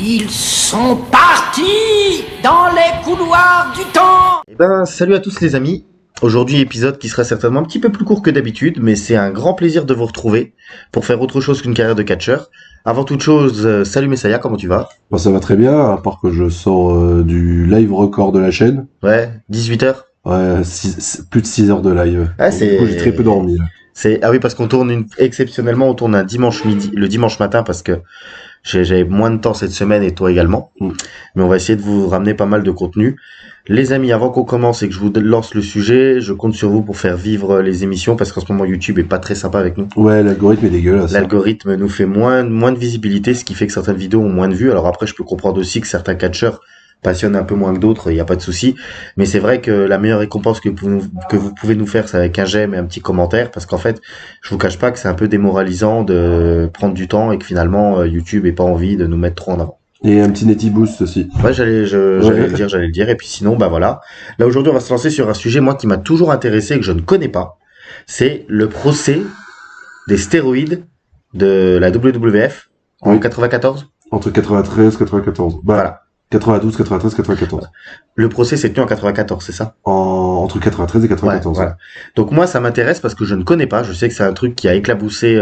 Ils sont partis dans les couloirs du temps. Eh ben, salut à tous les amis. Aujourd'hui, épisode qui sera certainement un petit peu plus court que d'habitude, mais c'est un grand plaisir de vous retrouver pour faire autre chose qu'une carrière de catcheur. Avant toute chose, salut Messaya, comment tu vas? Bon, ça va très bien, à part que je sors du live record de la chaîne. Ouais, 18h. Ouais, plus de 6 heures de live. Ah, Donc, du coup, j'ai très peu dormi, là. Ah oui, parce qu'on tourne exceptionnellement, on tourne un dimanche midi, le dimanche matin, parce que j'avais moins de temps cette semaine et toi également. Mais on va essayer de vous ramener pas mal de contenu. Les amis, avant qu'on commence et que je vous lance le sujet, je compte sur vous pour faire vivre les émissions parce qu'en ce moment YouTube est pas très sympa avec nous. Ouais, l'algorithme est dégueulasse. L'algorithme nous fait moins de visibilité, ce qui fait que certaines vidéos ont moins de vues. Alors après, je peux comprendre aussi que certains catcheurs passionnent un peu moins que d'autres, il n'y a pas de souci. Mais c'est vrai que la meilleure récompense que vous pouvez nous faire, c'est avec un j'aime et un petit commentaire, parce qu'en fait, je vous cache pas que c'est un peu démoralisant de prendre du temps et que finalement YouTube ait pas envie de nous mettre trop en avant. Et un petit Netty Boost aussi. Ouais, j'allais le dire. Et puis sinon, bah voilà. Là, aujourd'hui, on va se lancer sur un sujet, moi, qui m'a toujours intéressé et que je ne connais pas. C'est le procès des stéroïdes de la WWF en 94. Entre 93 et 94. Bah, Voilà. 92, 93, 94. Le procès s'est tenu en 94, c'est ça? Entre 93 et 94. Ouais, voilà. Donc moi, ça m'intéresse parce que je ne connais pas. Je sais que c'est un truc qui a éclaboussé,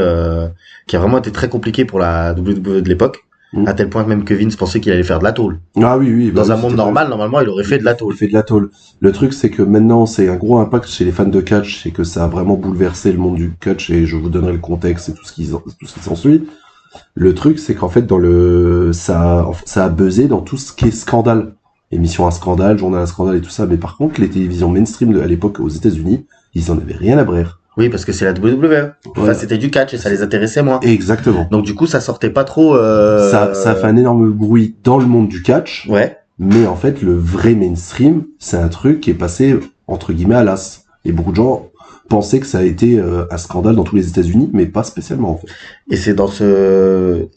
qui a vraiment été très compliqué pour la WWE de l'époque. À tel point que même que Vince pensait qu'il allait faire de la tôle. Ah oui, oui. Dans un monde normal, normalement, il aurait fait de la tôle. Il fait de la tôle. Le truc, c'est que maintenant, c'est un gros impact chez les fans de catch, c'est que ça a vraiment bouleversé le monde du catch, et je vous donnerai le contexte et tout ce qui s'ensuit. Le truc, c'est qu'en fait, ça a buzzé dans tout ce qui est scandale. Émission à scandale, journal à scandale et tout ça. Mais par contre, les télévisions mainstream à l'époque aux États-Unis, ils en avaient rien à brer. Oui, parce que c'est la WWE. Enfin, Ouais. c'était du catch et ça les intéressait moins. Exactement. Donc du coup, ça sortait pas trop. Ça a fait un énorme bruit dans le monde du catch. Ouais. Mais en fait, le vrai mainstream, c'est un truc qui est passé entre guillemets à l'as. Et beaucoup de gens pensaient que ça a été un scandale dans tous les États-Unis, mais pas spécialement en fait. Et c'est dans ce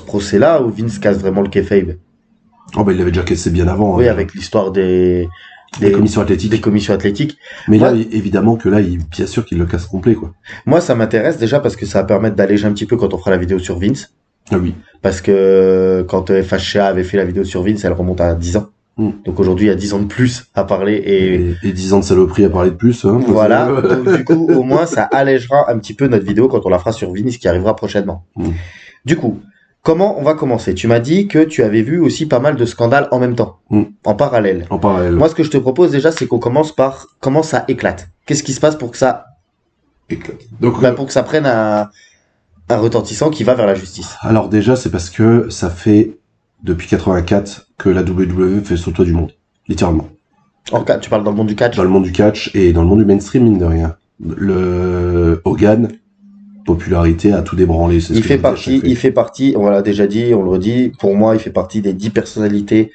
procès-là où Vince casse vraiment le kayfabe. Oh bah il l'avait déjà cassé bien avant. Oui, avec l'histoire des commissions athlétiques. Des commissions athlétiques. Mais Moi, là, évidemment que là, bien sûr qu'il le casse complet, quoi. moi, ça m'intéresse déjà parce que ça va permettre d'alléger un petit peu quand on fera la vidéo sur Vince. Ah oui. Parce que quand FHA avait fait la vidéo sur Vince, elle remonte à 10 ans. Donc aujourd'hui, il y a 10 ans de plus à parler Et 10 ans de saloperie à parler de plus, hein. Voilà. Donc du coup, au moins, ça allégera un petit peu notre vidéo quand on la fera sur Vince qui arrivera prochainement. Du coup, comment on va commencer? Tu m'as dit que tu avais vu aussi pas mal de scandales en même temps, en parallèle. En parallèle. Moi, ce que je te propose déjà, c'est qu'on commence par comment ça éclate. Qu'est-ce qui se passe pour que ça éclate. Donc, pour que ça prenne un retentissant qui va vers la justice? Alors déjà, c'est parce que ça fait depuis 84 que la WWE fait sur le toit du monde, littéralement. Tu parles dans le monde du catch? Dans le monde du catch et dans le monde du mainstream, mine de rien. Le Hogan, popularité à tout débranler. Il fait partie, on l'a déjà dit, on le redit, pour moi, il fait partie des 10 personnalités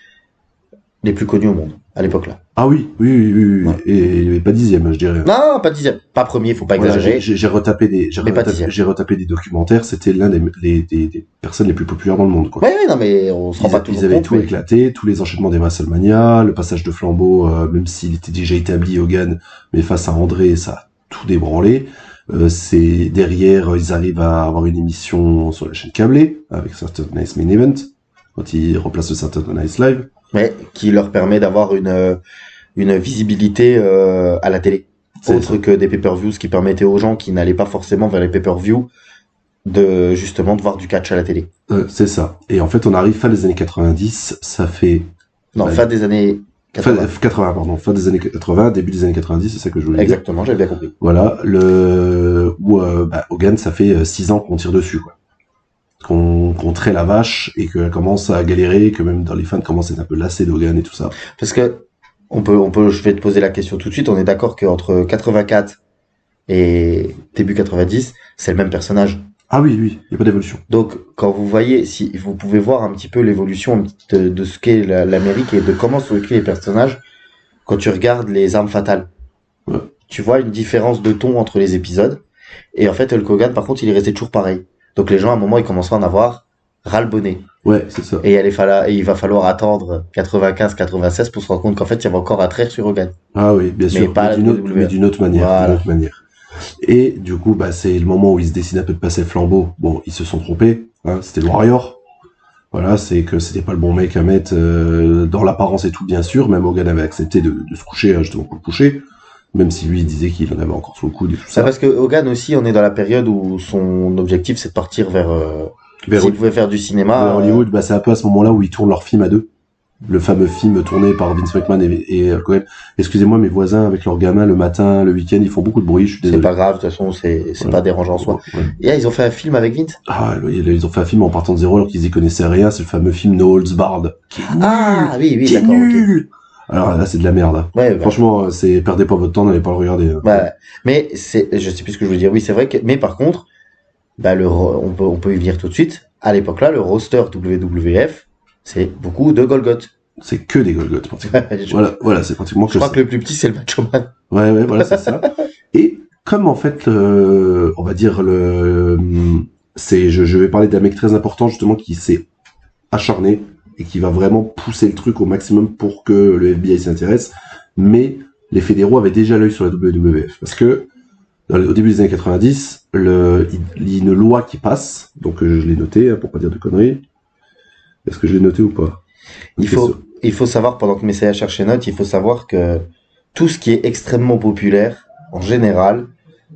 les plus connues au monde, à l'époque-là. Ah oui. Ouais. Et pas 10e, je dirais. Non, pas 10e. Pas premier, faut pas exagérer. J'ai retapé des documentaires, c'était l'un des personnes les plus populaires dans le monde, quoi. Oui, non, mais on se rend pas tout Ils avaient tout éclaté, tous les enchaînements des WrestleMania, le passage de flambeau, même s'il était déjà établi, Hogan, mais face à André, ça a tout débranlé. C'est derrière, ils arrivent à avoir une émission sur la chaîne câblée, avec Saturday Night Main Event, quand ils replacent le Saturday Night Live. Ouais, qui leur permet d'avoir une visibilité à la télé. Autre que des pay-per-views, ce qui permettait aux gens qui n'allaient pas forcément vers les pay-per-views de voir du catch à la télé. C'est ça. Et en fait, on arrive fin des années 90, ça fait... fin des années 80. Fin des années 80, début des années 90, c'est ça que je voulais dire. Exactement, j'avais bien compris. Voilà, Hogan, ça fait 6 ans qu'on tire dessus, quoi. Qu'on traite la vache et qu'elle commence à galérer, que même dans les fans commencent à être un peu lassés d'Hogan et tout ça. Parce que je vais te poser la question tout de suite, on est d'accord qu'entre 84 et début 90, c'est le même personnage. Ah oui, il n'y a pas d'évolution. Donc, quand vous voyez, si vous pouvez voir un petit peu l'évolution de ce qu'est l'Amérique et de comment sont écrits les personnages, quand tu regardes les armes fatales, tu vois une différence de ton entre les épisodes. Et en fait, Hulk Hogan, par contre, il est resté toujours pareil. Donc les gens, à un moment, ils commencent à en avoir ras le bonnet. Ouais, c'est ça. Et il va falloir attendre 95-96 pour se rendre compte qu'en fait, il y avait encore à traire sur Hogan. Ah oui, bien sûr, mais d'une autre manière. Voilà. Et du coup, c'est le moment où ils se décident un peu de passer le flambeau. Bon, ils se sont trompés, hein, c'était le Warrior. Voilà, c'est que c'était pas le bon mec à mettre dans l'apparence et tout, bien sûr. Même Hogan avait accepté de se coucher, justement, pour le coucher. Même si lui, il disait qu'il en avait encore sous le coude et tout ça. Parce que Hogan aussi, on est dans la période où son objectif, c'est de partir vers s'il pouvait faire du cinéma. Hollywood, c'est un peu à ce moment-là où ils tournent leur film à deux. Le fameux film tourné par Vince McMahon et Cohen. Excusez-moi, mes voisins avec leurs gamins le matin, le week-end, ils font beaucoup de bruit, je suis désolé. C'est pas grave, de toute façon, c'est pas dérangeant en soi. Ouais. Et là, ils ont fait un film avec Vince? Ah, ils ont fait un film en partant de zéro alors qu'ils y connaissaient rien, c'est le fameux film No Holds Barred. Oui, d'accord. Nul. Okay. Alors là, c'est de la merde. Ouais, franchement, perdez pas votre temps, n'allez pas le regarder. Mais je sais plus ce que je veux dire. Oui, c'est vrai que, mais par contre, on peut y venir tout de suite. À l'époque-là, le roster WWF, c'est beaucoup de Golgoth. C'est que des Golgoth, pratiquement. voilà, c'est pratiquement que je crois que le plus petit, c'est le Macho Man. Ouais, voilà, c'est ça. Et comme en fait, on va dire je vais parler d'un mec très important justement qui s'est acharné et qui va vraiment pousser le truc au maximum pour que le FBI s'intéresse. Mais les fédéraux avaient déjà l'œil sur la WWF parce que au début des années 90, il y a une loi qui passe, donc je l'ai noté pour pas dire de conneries. Est-ce que je l'ai noté ou pas? Il faut savoir, pendant que Messiah cherche notes, il faut savoir que tout ce qui est extrêmement populaire, en général,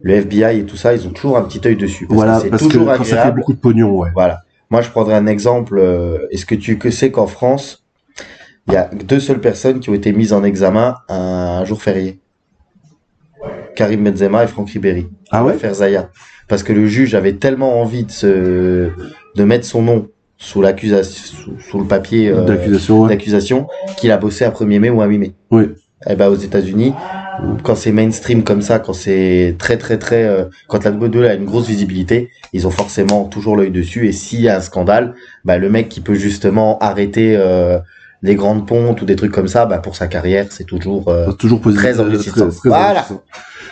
le FBI et tout ça, ils ont toujours un petit œil dessus. Parce que quand ça fait beaucoup de pognon, ouais. Voilà. Moi, je prendrais un exemple. Est-ce que tu sais qu'en France, il y a 2 seules personnes qui ont été mises en examen un jour férié? Karim Benzema et Franck Ribéry. Ah ouais? L'affaire Zaya. Parce que le juge avait tellement envie de mettre son nom sous l'accusation, sous le papier d'accusation, qu'il a bossé un 1er mai ou un 8 mai. Oui. Et aux États-Unis, quand c'est mainstream comme ça, quand c'est très quand la WWE a une grosse visibilité, ils ont forcément toujours l'œil dessus. Et s'il y a un scandale, le mec qui peut justement arrêter les grandes pontes ou des trucs comme ça, pour sa carrière, c'est toujours très enrichissant. Voilà.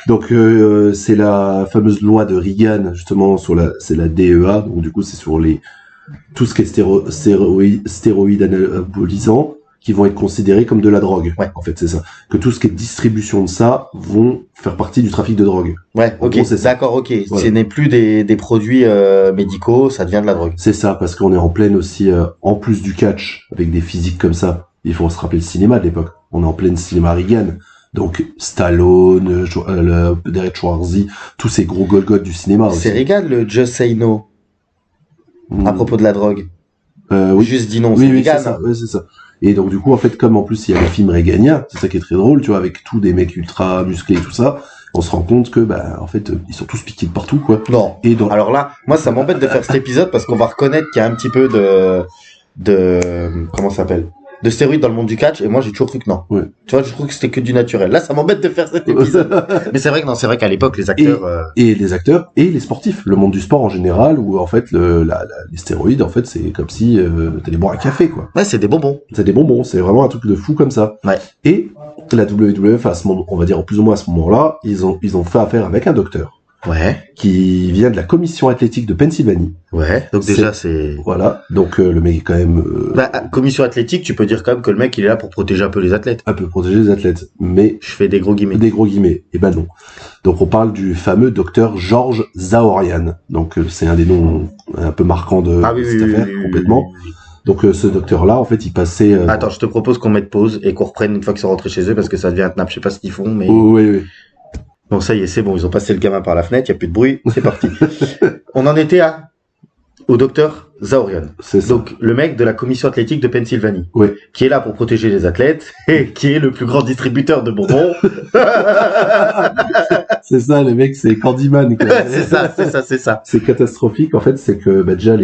Donc c'est la fameuse loi de Reagan justement c'est la DEA, donc du coup c'est sur tout ce qui est stéroïdes anabolisants qui vont être considérés comme de la drogue. Ouais. En fait, c'est ça. Que tout ce qui est distribution de ça vont faire partie du trafic de drogue. Ouais, ok, d'accord, ok. Voilà. Ce n'est plus des produits médicaux, ça devient de la drogue. C'est ça, parce qu'on est en pleine aussi, en plus du catch, avec des physiques comme ça, il faut se rappeler le cinéma de l'époque. On est en pleine cinéma Reagan. Donc Stallone, Derek Schwarzy, tous ces gros Golgoth du cinéma. C'est Reagan le Just Say No à propos de la drogue. Oui. Juste dis non, c'est Reagan. C'est ça. Et donc du coup en fait comme en plus il y a les films réganiens, c'est ça qui est très drôle, tu vois, avec tous des mecs ultra musclés et tout ça, on se rend compte que en fait ils sont tous piqués de partout quoi. Non. Alors là, moi ça m'embête de faire cet épisode parce qu'on va reconnaître qu'il y a un petit peu de comment ça s'appelle, de stéroïdes dans le monde du catch, et moi j'ai toujours cru que non. Ouais. Tu vois, je trouve que c'était que du naturel. Là ça m'embête de faire cet épisode. Mais c'est vrai qu'à l'époque les acteurs et les acteurs et les sportifs, le monde du sport en général, où en fait les stéroïdes en fait c'est comme si t'allais boire un café quoi. Ouais, c'est des bonbons. C'est des bonbons, c'est vraiment un truc de fou comme ça. Ouais. Et la WWF à ce moment, on va dire plus ou moins à ce moment-là, ils ont fait affaire avec un docteur. Ouais. Qui vient de la commission athlétique de Pennsylvanie. Ouais. Donc déjà c'est. Voilà. Donc le mec est quand même. Commission athlétique, tu peux dire quand même que le mec il est là pour protéger un peu les athlètes. Un peu protéger les athlètes, mais. Je fais des gros guillemets. Des gros guillemets. Et non. Donc on parle du fameux docteur Georges Zaorian. Donc c'est un des noms un peu marquants de cette affaire, complètement. Donc ce docteur-là, en fait, il passait. Attends, je te propose qu'on mette pause et qu'on reprenne une fois qu'ils sont rentrés chez eux parce que ça devient intenable. Je sais pas ce qu'ils font, mais. Oui. Bon, ça y est, c'est bon, ils ont passé le gamin par la fenêtre, il n'y a plus de bruit, c'est parti. On en était au docteur Zaorian. C'est ça. Donc, le mec de la commission athlétique de Pennsylvanie. Oui. Qui est là pour protéger les athlètes et qui est le plus grand distributeur de bonbons. C'est ça, le mec, c'est Candyman, quoi. c'est ça. C'est catastrophique, en fait, c'est que, déjà,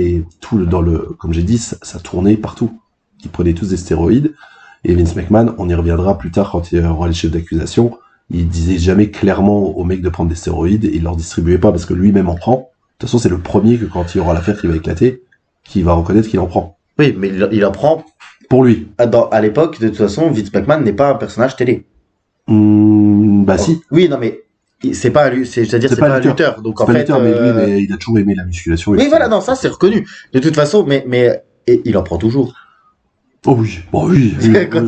comme j'ai dit, ça tournait partout. Ils prenaient tous des stéroïdes. Et Vince McMahon, on y reviendra plus tard quand il y aura les chefs d'accusation. Il disait jamais clairement aux mecs de prendre des stéroïdes et il leur distribuait pas parce que lui-même en prend. De toute façon, c'est le premier que quand il y aura l'affaire qui va éclater, qui va reconnaître qu'il en prend. Oui, mais il en prend. Pour lui. À l'époque, de toute façon, Vince McMahon n'est pas un personnage télé. Si. Oui, non, mais c'est pas un lutteur. Donc en fait, mais il a toujours aimé la musculation. Oui, voilà, non, ça c'est reconnu. De toute façon, mais il en prend toujours. Oh oui, bon oui. Quand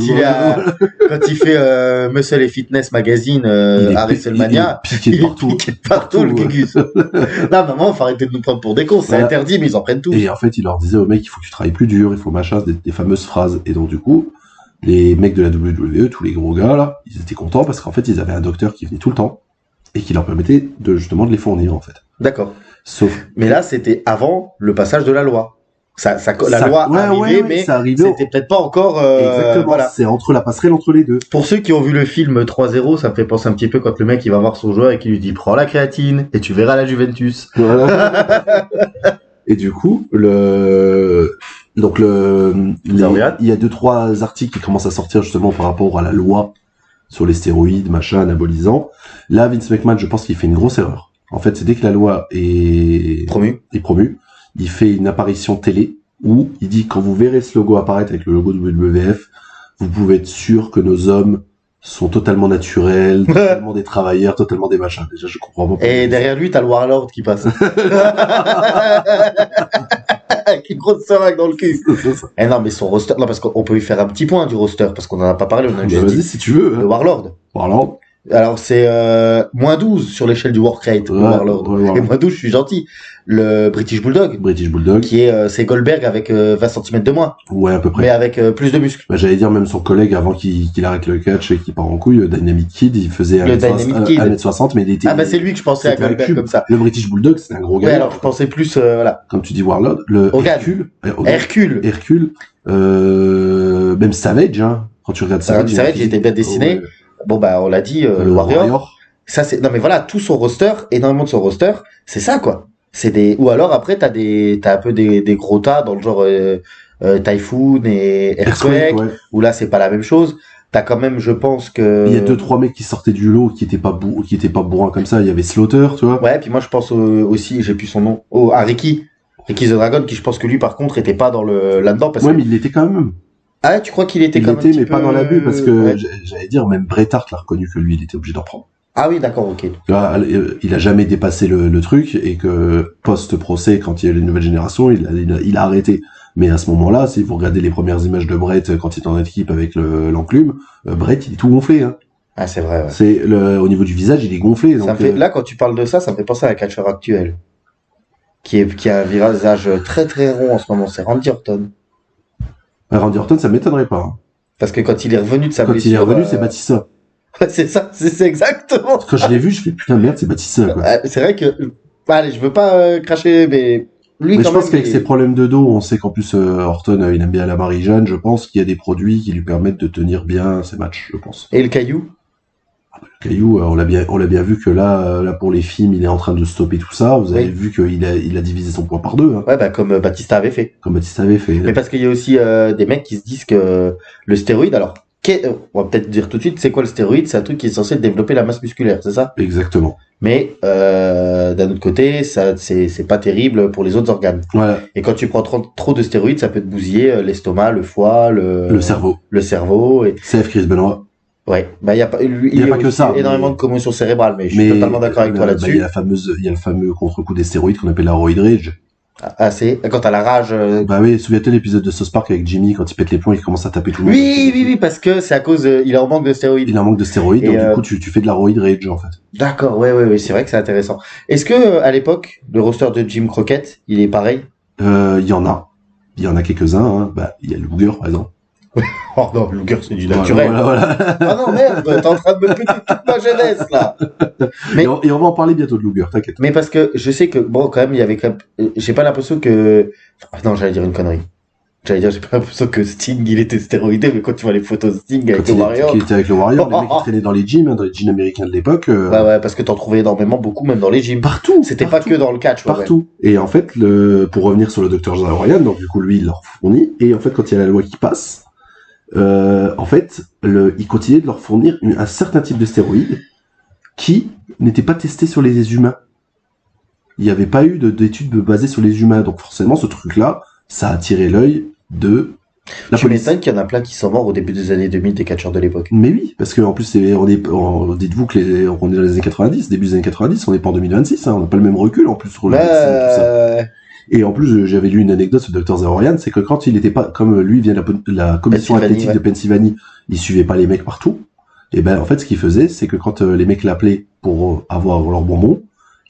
il fait Muscle et Fitness Magazine à WrestleMania, il est piqué partout le Gugus. Non, maman, faut arrêter de nous prendre pour des cons, c'est interdit, mais ils en prennent tous. Et en fait, il leur disait aux mecs, il faut que tu travailles plus dur, il faut machin, des fameuses phrases. Et donc du coup, les mecs de la WWE, tous les gros gars là, ils étaient contents parce qu'en fait, ils avaient un docteur qui venait tout le temps et qui leur permettait justement de les fournir en fait. D'accord. Sauf. Mais là, c'était avant le passage de la loi. La loi arrivait, mais c'était peut-être pas encore. Exactement. Voilà. C'est entre la passerelle entre les deux. Pour ceux qui ont vu le film 3-0, ça me fait penser un petit peu quand le mec il va voir son joueur et qui lui dit prends la créatine et tu verras la Juventus. Voilà. Et du coup, il y a 2-3 articles qui commencent à sortir justement par rapport à la loi sur les stéroïdes, machin, anabolisants. Là, Vince McMahon, je pense qu'il fait une grosse erreur. En fait, c'est dès que la loi est promue, il fait une apparition télé où il dit quand vous verrez ce logo apparaître avec le logo de WWF, vous pouvez être sûr que nos hommes sont totalement naturels, totalement des travailleurs, totalement des machins. Déjà, je comprends pas. Et derrière lui, t'as le Warlord qui passe. Avec une grosse seringue dans le cul. Eh non, mais son roster, non, parce qu'on peut lui faire un petit point du roster, parce qu'on en a pas parlé, on a juste vas-y, dit. si tu veux. Le Warlord. Warlord. Alors, c'est moins 12 sur l'échelle du work rate, le Warlord. Et moins 12, je suis gentil. Le British Bulldog. Qui est, c'est Goldberg avec 20 cm de moins. Ouais, à peu près. Mais avec plus de muscles. Bah, j'allais dire, même son collègue, avant qu'il arrête le catch et qu'il part en couille, Dynamite Kid, il faisait 1m60, mais il était... Ah bah c'est lui que je pensais à Goldberg comme ça. Le British Bulldog, c'est un gros gars. Ouais, alors je pensais plus, voilà. Comme tu dis Warlord, le Hercule. Même Savage, hein. Quand tu regardes Savage. Savage, il était bien dessiné. Bon bah on l'a dit, le Warrior. Ça c'est, non mais voilà, tout son roster, énormément de son roster, c'est ça quoi. C'est des, ou alors après t'as un peu des gros tas dans le genre Typhoon et Earthquake, où là c'est pas la même chose. T'as quand même, je pense que... Il y a 2-3 mecs qui sortaient du lot, qui étaient pas bourrins comme ça. Il y avait Slaughter, tu vois. Ouais, puis moi je pense aussi, j'ai plus son nom, à Ricky the Dragon, qui je pense que lui par contre était pas dans là-dedans. Parce mais il l'était quand même. Ah, tu crois qu'il était quand même mais pas dans l'abus, parce que j'allais dire, même Bret Hart l'a reconnu que lui, il était obligé d'en prendre. Ah oui, d'accord, ok. Là, il a jamais dépassé le truc, et que post-procès, quand il y a les nouvelles générations, il a arrêté. Mais à ce moment-là, si vous regardez les premières images de Bret quand il est en équipe avec l'enclume, Bret, il est tout gonflé, hein. Ah, c'est vrai, ouais. C'est au niveau du visage, il est gonflé. Donc, là, quand tu parles de ça, ça me fait penser à un catcheur actuel. Qui a un visage très très rond en ce moment, c'est Randy Orton. Randy Orton, ça m'étonnerait pas. Hein. Parce que quand il est revenu de sa blessure... Quand il est revenu, c'est Batista. C'est ça, c'est exactement. Quand je l'ai vu, je fais putain merde, c'est Batista, quoi. C'est vrai que... Allez, je veux pas cracher, mais... Lui, mais je pense qu'avec ses problèmes de dos, on sait qu'en plus Orton, il aime bien la Marie-Jeanne, je pense qu'il y a des produits qui lui permettent de tenir bien ses matchs, je pense. Et le caillou? Le caillou, on l'a bien vu que là pour les films, il est en train de stopper tout ça. Vous avez vu qu'il a divisé son poids par deux. Hein. Ouais, bah comme Batista avait fait. Mais parce qu'il y a aussi des mecs qui se disent que le stéroïde, alors, on va peut-être dire tout de suite, c'est quoi le stéroïde? C'est un truc qui est censé développer la masse musculaire, c'est ça? Exactement. Mais d'un autre côté, ça c'est pas terrible pour les autres organes. Voilà. Et quand tu prends trop de stéroïdes, ça peut te bousiller l'estomac, le foie, le cerveau. Et... CF Chris Benoit. Ouais, bah il y a pas que ça, énormément de commotion cérébrale, mais je suis totalement d'accord avec toi là-dessus. Il y a le fameux contre-coup des stéroïdes qu'on appelle la roid rage. Ah, c'est quand t'as la rage. Bah oui, souviens-toi l'épisode de South Park avec Jimmy quand il pète les plombs, il commence à taper tout le monde. Oui, parce que c'est à cause il est en manque de stéroïdes. Il est en manque de stéroïdes, donc du coup tu fais de la roid rage en fait. D'accord, ouais, c'est vrai que c'est intéressant. Est-ce que à l'époque le roster de Jim Crockett, il est pareil? Il y en a quelques-uns. Hein. Bah il y a le Luger par exemple. Oh non, le Luger c'est du naturel. Voilà. Ah non merde, t'es en train de me péter toute ma jeunesse là. Mais et on va en parler bientôt de Luger, t'inquiète. Mais parce que je sais que bon quand même il y avait quand même, j'ai pas l'impression que non, j'allais dire une connerie. J'ai pas l'impression que Sting il était stéroïdé, mais quand tu vois les photos de Sting avec le Warrior. Qui était avec le Warrior, les mecs qui traînaient dans les gyms, dans les gyms américains de l'époque. Ouais, parce que t'en trouvais énormément, beaucoup, même dans les gyms. Partout. C'était pas que dans le catch. Partout. Ouais. Et en fait, pour revenir sur le Dr. Ryan, donc du coup lui il leur fournit, et en fait quand il y a la loi qui passe, en fait, il continuait de leur fournir un certain type de stéroïdes qui n'étaient pas testés sur les humains. Il n'y avait pas eu d'études basées sur les humains, donc forcément ce truc-là, ça a attiré l'œil de la police. Tu m'étonnes qu'il y en a plein qui sont morts au début des années 2000 des catcheurs de l'époque. Mais oui, parce que en plus dites-vous qu'on est dans les années 90, début des années 90, on n'est pas en 2026, hein, on n'a pas le même recul en plus sur le médecine et tout ça. Et en plus, j'avais lu une anecdote sur Dr. Zahorian, c'est que quand il était pas, comme lui vient de la commission athlétique de Pennsylvanie, il suivait pas les mecs partout. Et ben, en fait, ce qu'il faisait, c'est que quand les mecs l'appelaient pour avoir leur bonbon,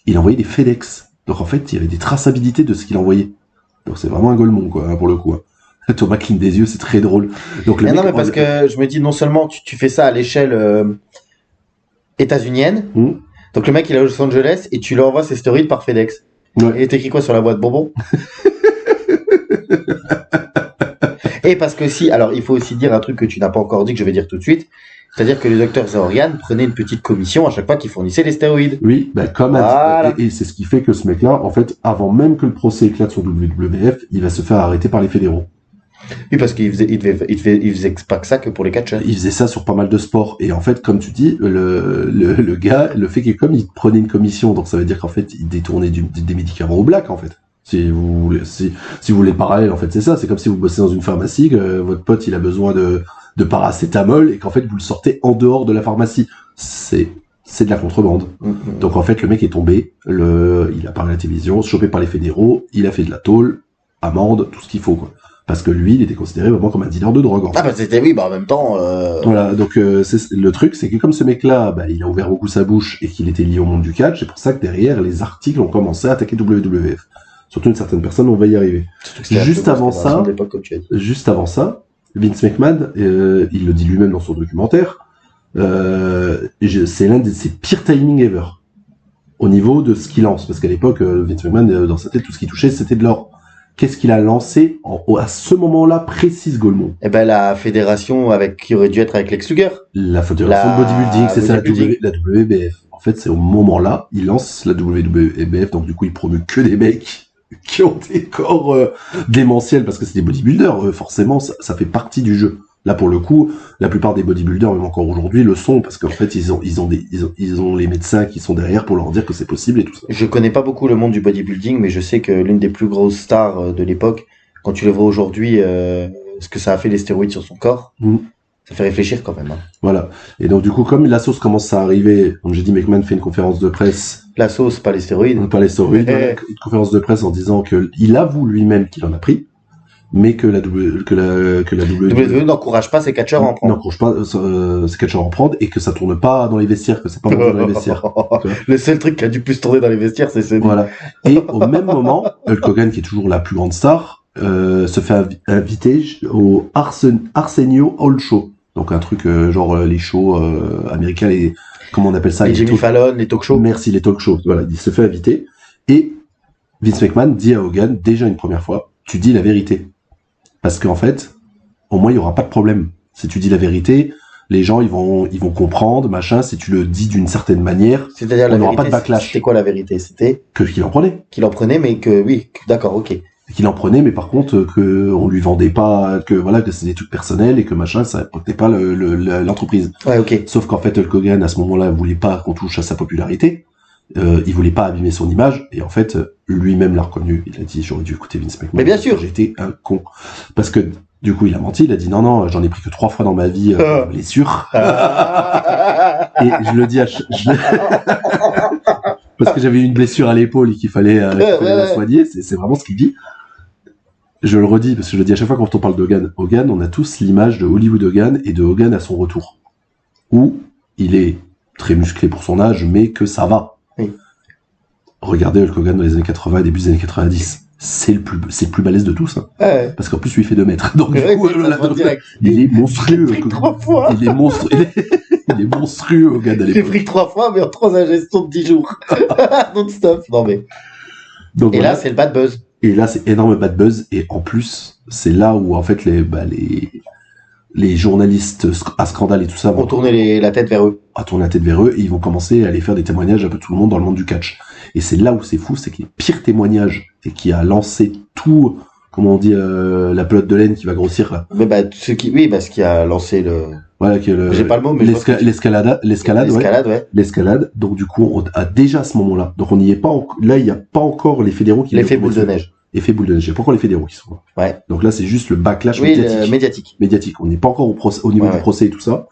il envoyait des FedEx. Donc en fait, il y avait des traçabilités de ce qu'il envoyait. Donc c'est vraiment un golemon, quoi, hein, pour le coup. Hein. Thomas cligne des yeux, c'est très drôle. Donc, non, mais parce que je me dis, non seulement tu fais ça à l'échelle états-unienne, donc le mec il est à Los Angeles et tu lui envoies ses stéroïdes par FedEx. Ouais. Et t'écris quoi sur la boîte bonbons? Et parce que si, alors il faut aussi dire un truc que tu n'as pas encore dit, que je vais dire tout de suite, c'est-à-dire que le docteur Zahorian prenait une petite commission à chaque fois qu'il fournissait les stéroïdes. Oui, ben et c'est ce qui fait que ce mec-là, en fait, avant même que le procès éclate sur WWF, il va se faire arrêter par les fédéraux. Oui, parce qu'il faisait pas que ça que pour les catcheurs. Il faisait ça sur pas mal de sports. Et en fait, comme tu dis, le gars, le fait qu'il il prenait une commission, donc ça veut dire qu'en fait, il détournait des médicaments au black, en fait. Si vous voulez le parallèle, en fait, c'est ça. C'est comme si vous bossez dans une pharmacie, que votre pote, il a besoin de paracétamol, et qu'en fait, vous le sortez en dehors de la pharmacie. C'est de la contrebande. Donc en fait, le mec est tombé, il a parlé à la télévision, chopé par les fédéraux, il a fait de la tôle, amende, tout ce qu'il faut, quoi. Parce que lui, il était considéré vraiment comme un dealer de drogue. Ah bah c'était en même temps. Voilà, donc le truc, c'est que comme ce mec-là, il a ouvert beaucoup sa bouche et qu'il était lié au monde du catch, c'est pour ça que derrière, les articles ont commencé à attaquer WWF. Surtout une certaine personne, on va y arriver. Juste avant ça, Vince McMahon, il le dit lui-même dans son documentaire, c'est l'un de ses pires timings ever au niveau de ce qu'il lance, parce qu'à l'époque, Vince McMahon, dans sa tête, tout ce qui touchait, c'était de l'or. Qu'est-ce qu'il a lancé à ce moment-là précis, Golemon? Eh ben la fédération qui aurait dû être avec Lex Luger. La fédération de bodybuilding, c'est ça, la WBF. En fait, c'est au moment-là, il lance la WBF, donc du coup, il promeut que des mecs qui ont des corps démentiels, parce que c'est des bodybuilders, forcément, ça fait partie du jeu. Là, pour le coup, la plupart des bodybuilders, même encore aujourd'hui, le sont, parce qu'en fait, ils ont les médecins qui sont derrière pour leur dire que c'est possible et tout ça. Je connais pas beaucoup le monde du bodybuilding, mais je sais que l'une des plus grosses stars de l'époque, quand tu le vois aujourd'hui, ce que ça a fait les stéroïdes sur son corps, ça fait réfléchir quand même. Hein. Voilà. Et donc, du coup, comme la sauce commence à arriver, comme j'ai dit, McMahon fait une conférence de presse. La sauce, pas les stéroïdes. Pas les stéroïdes. Une conférence de presse en disant qu'il avoue lui-même qu'il en a pris, mais que la WWE n'encourage pas ses catcheurs à en prendre. N'encourage pas ses catcheurs à en prendre et que ça tourne pas dans les vestiaires, que c'est pas dans les vestiaires. Le seul truc qui a dû plus tourner dans les vestiaires, c'est ce. Voilà. Et au même moment, Hulk Hogan, qui est toujours la plus grande star, se fait inviter au Arsenio Hall Show. Donc un truc genre les shows américains, comment on appelle ça? Les Jimmy Fallon, les talk shows. Merci, les talk shows. Voilà, il se fait inviter. Et Vince McMahon dit à Hogan, déjà une première fois, tu dis la vérité. Parce qu'en fait, au moins, il n'y aura pas de problème. Si tu dis la vérité, les gens, ils vont comprendre, machin. Si tu le dis d'une certaine manière, c'est-à-dire on n'aura pas de backlash. C'était quoi la vérité? C'était qu'il en prenait. Qu'il en prenait, mais que, oui, d'accord, ok. Qu'il en prenait, mais par contre, que on lui vendait pas, que voilà, que c'est des trucs personnels et que machin, ça impactait pas l'entreprise. Ouais, ok. Sauf qu'en fait, Hulk Hogan, à ce moment-là, voulait pas qu'on touche à sa popularité. Il voulait pas abîmer son image, et en fait, lui-même l'a reconnu. Il a dit, j'aurais dû écouter Vince McMahon. Mais bien sûr. J'étais un con. Parce que, du coup, il a menti, il a dit, non, j'en ai pris que 3 fois dans ma vie, blessure. Et je le dis parce que j'avais eu une blessure à l'épaule et qu'il fallait la soigner, c'est vraiment ce qu'il dit. Je le redis, parce que je le dis à chaque fois quand on parle d'Hogan. Hogan, on a tous l'image de Hollywood Hogan et de Hogan à son retour. Où il est très musclé pour son âge, mais que ça va. Oui. Regardez Hulk Hogan dans les années 80 et début des années 90. C'est le plus balèze de tous. Hein. Ouais. Parce qu'en plus, lui, il fait 2 mètres. Donc, du coup, il est monstrueux. J'ai pris 3 fois. Il est monstrueux, Hogan, à l'époque. J'ai pris 3 fois, mais en 3 ingestions de 10 jours. Non-stop. Non, mais. Donc, et voilà. Là, c'est le bad buzz. Et là, c'est énorme bad buzz. Et en plus, c'est là où, en fait, les journalistes à scandale et tout ça vont tourner la tête vers eux. Tourner la tête vers eux, et ils vont commencer à aller faire des témoignages un peu tout le monde dans le monde du catch. Et c'est là où c'est fou, c'est que les pires témoignages, et qui a lancé tout, comment on dit, la pelote de laine qui va grossir là. Mais ce qui a lancé le. Voilà, j'ai pas le mot, mais l'escalade, ouais. L'escalade. Donc du coup, on a déjà à ce moment-là. Donc on n'y est pas. Là, il n'y a pas encore les fédéraux qui. L'effet boule de neige. Effet boule de neige. Il n'y a pas encore les fédéraux qui sont là. Ouais. Donc là, c'est juste le backlash médiatique. On n'est pas encore au niveau du procès et tout ça.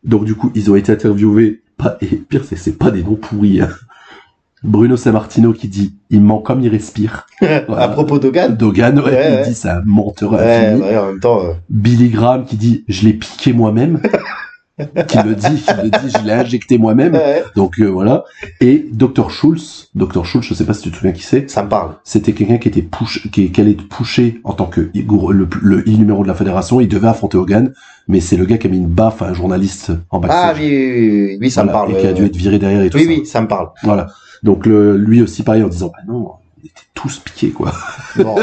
Donc du coup, ils ont été interviewés. Et pire, c'est pas des noms pourris. Hein. Bruno Sammartino qui dit il ment comme il respire. À propos d'Hogan. Dogan, ouais, Ouais, il ouais. dit c'est un menteur Ouais, infini. ouais, en même temps. Billy Graham qui dit je l'ai piqué moi-même. qui le dit, je l'ai injecté moi-même. Ouais. Donc voilà. Et Dr Schulz, je sais pas si tu te souviens qui c'est. Ça me parle. C'était quelqu'un qui était qui allait être pushé en tant que le numéro de la fédération. Il devait affronter Hogan, mais c'est le gars qui a mis une baffe à un journaliste en backstage. Ah oui, ça me Voilà, parle. et qui a dû être viré derrière et tout Oui, ça. oui, ça me parle. Voilà. Donc lui aussi pareil en disant bah non, on était tous piqués quoi. Non,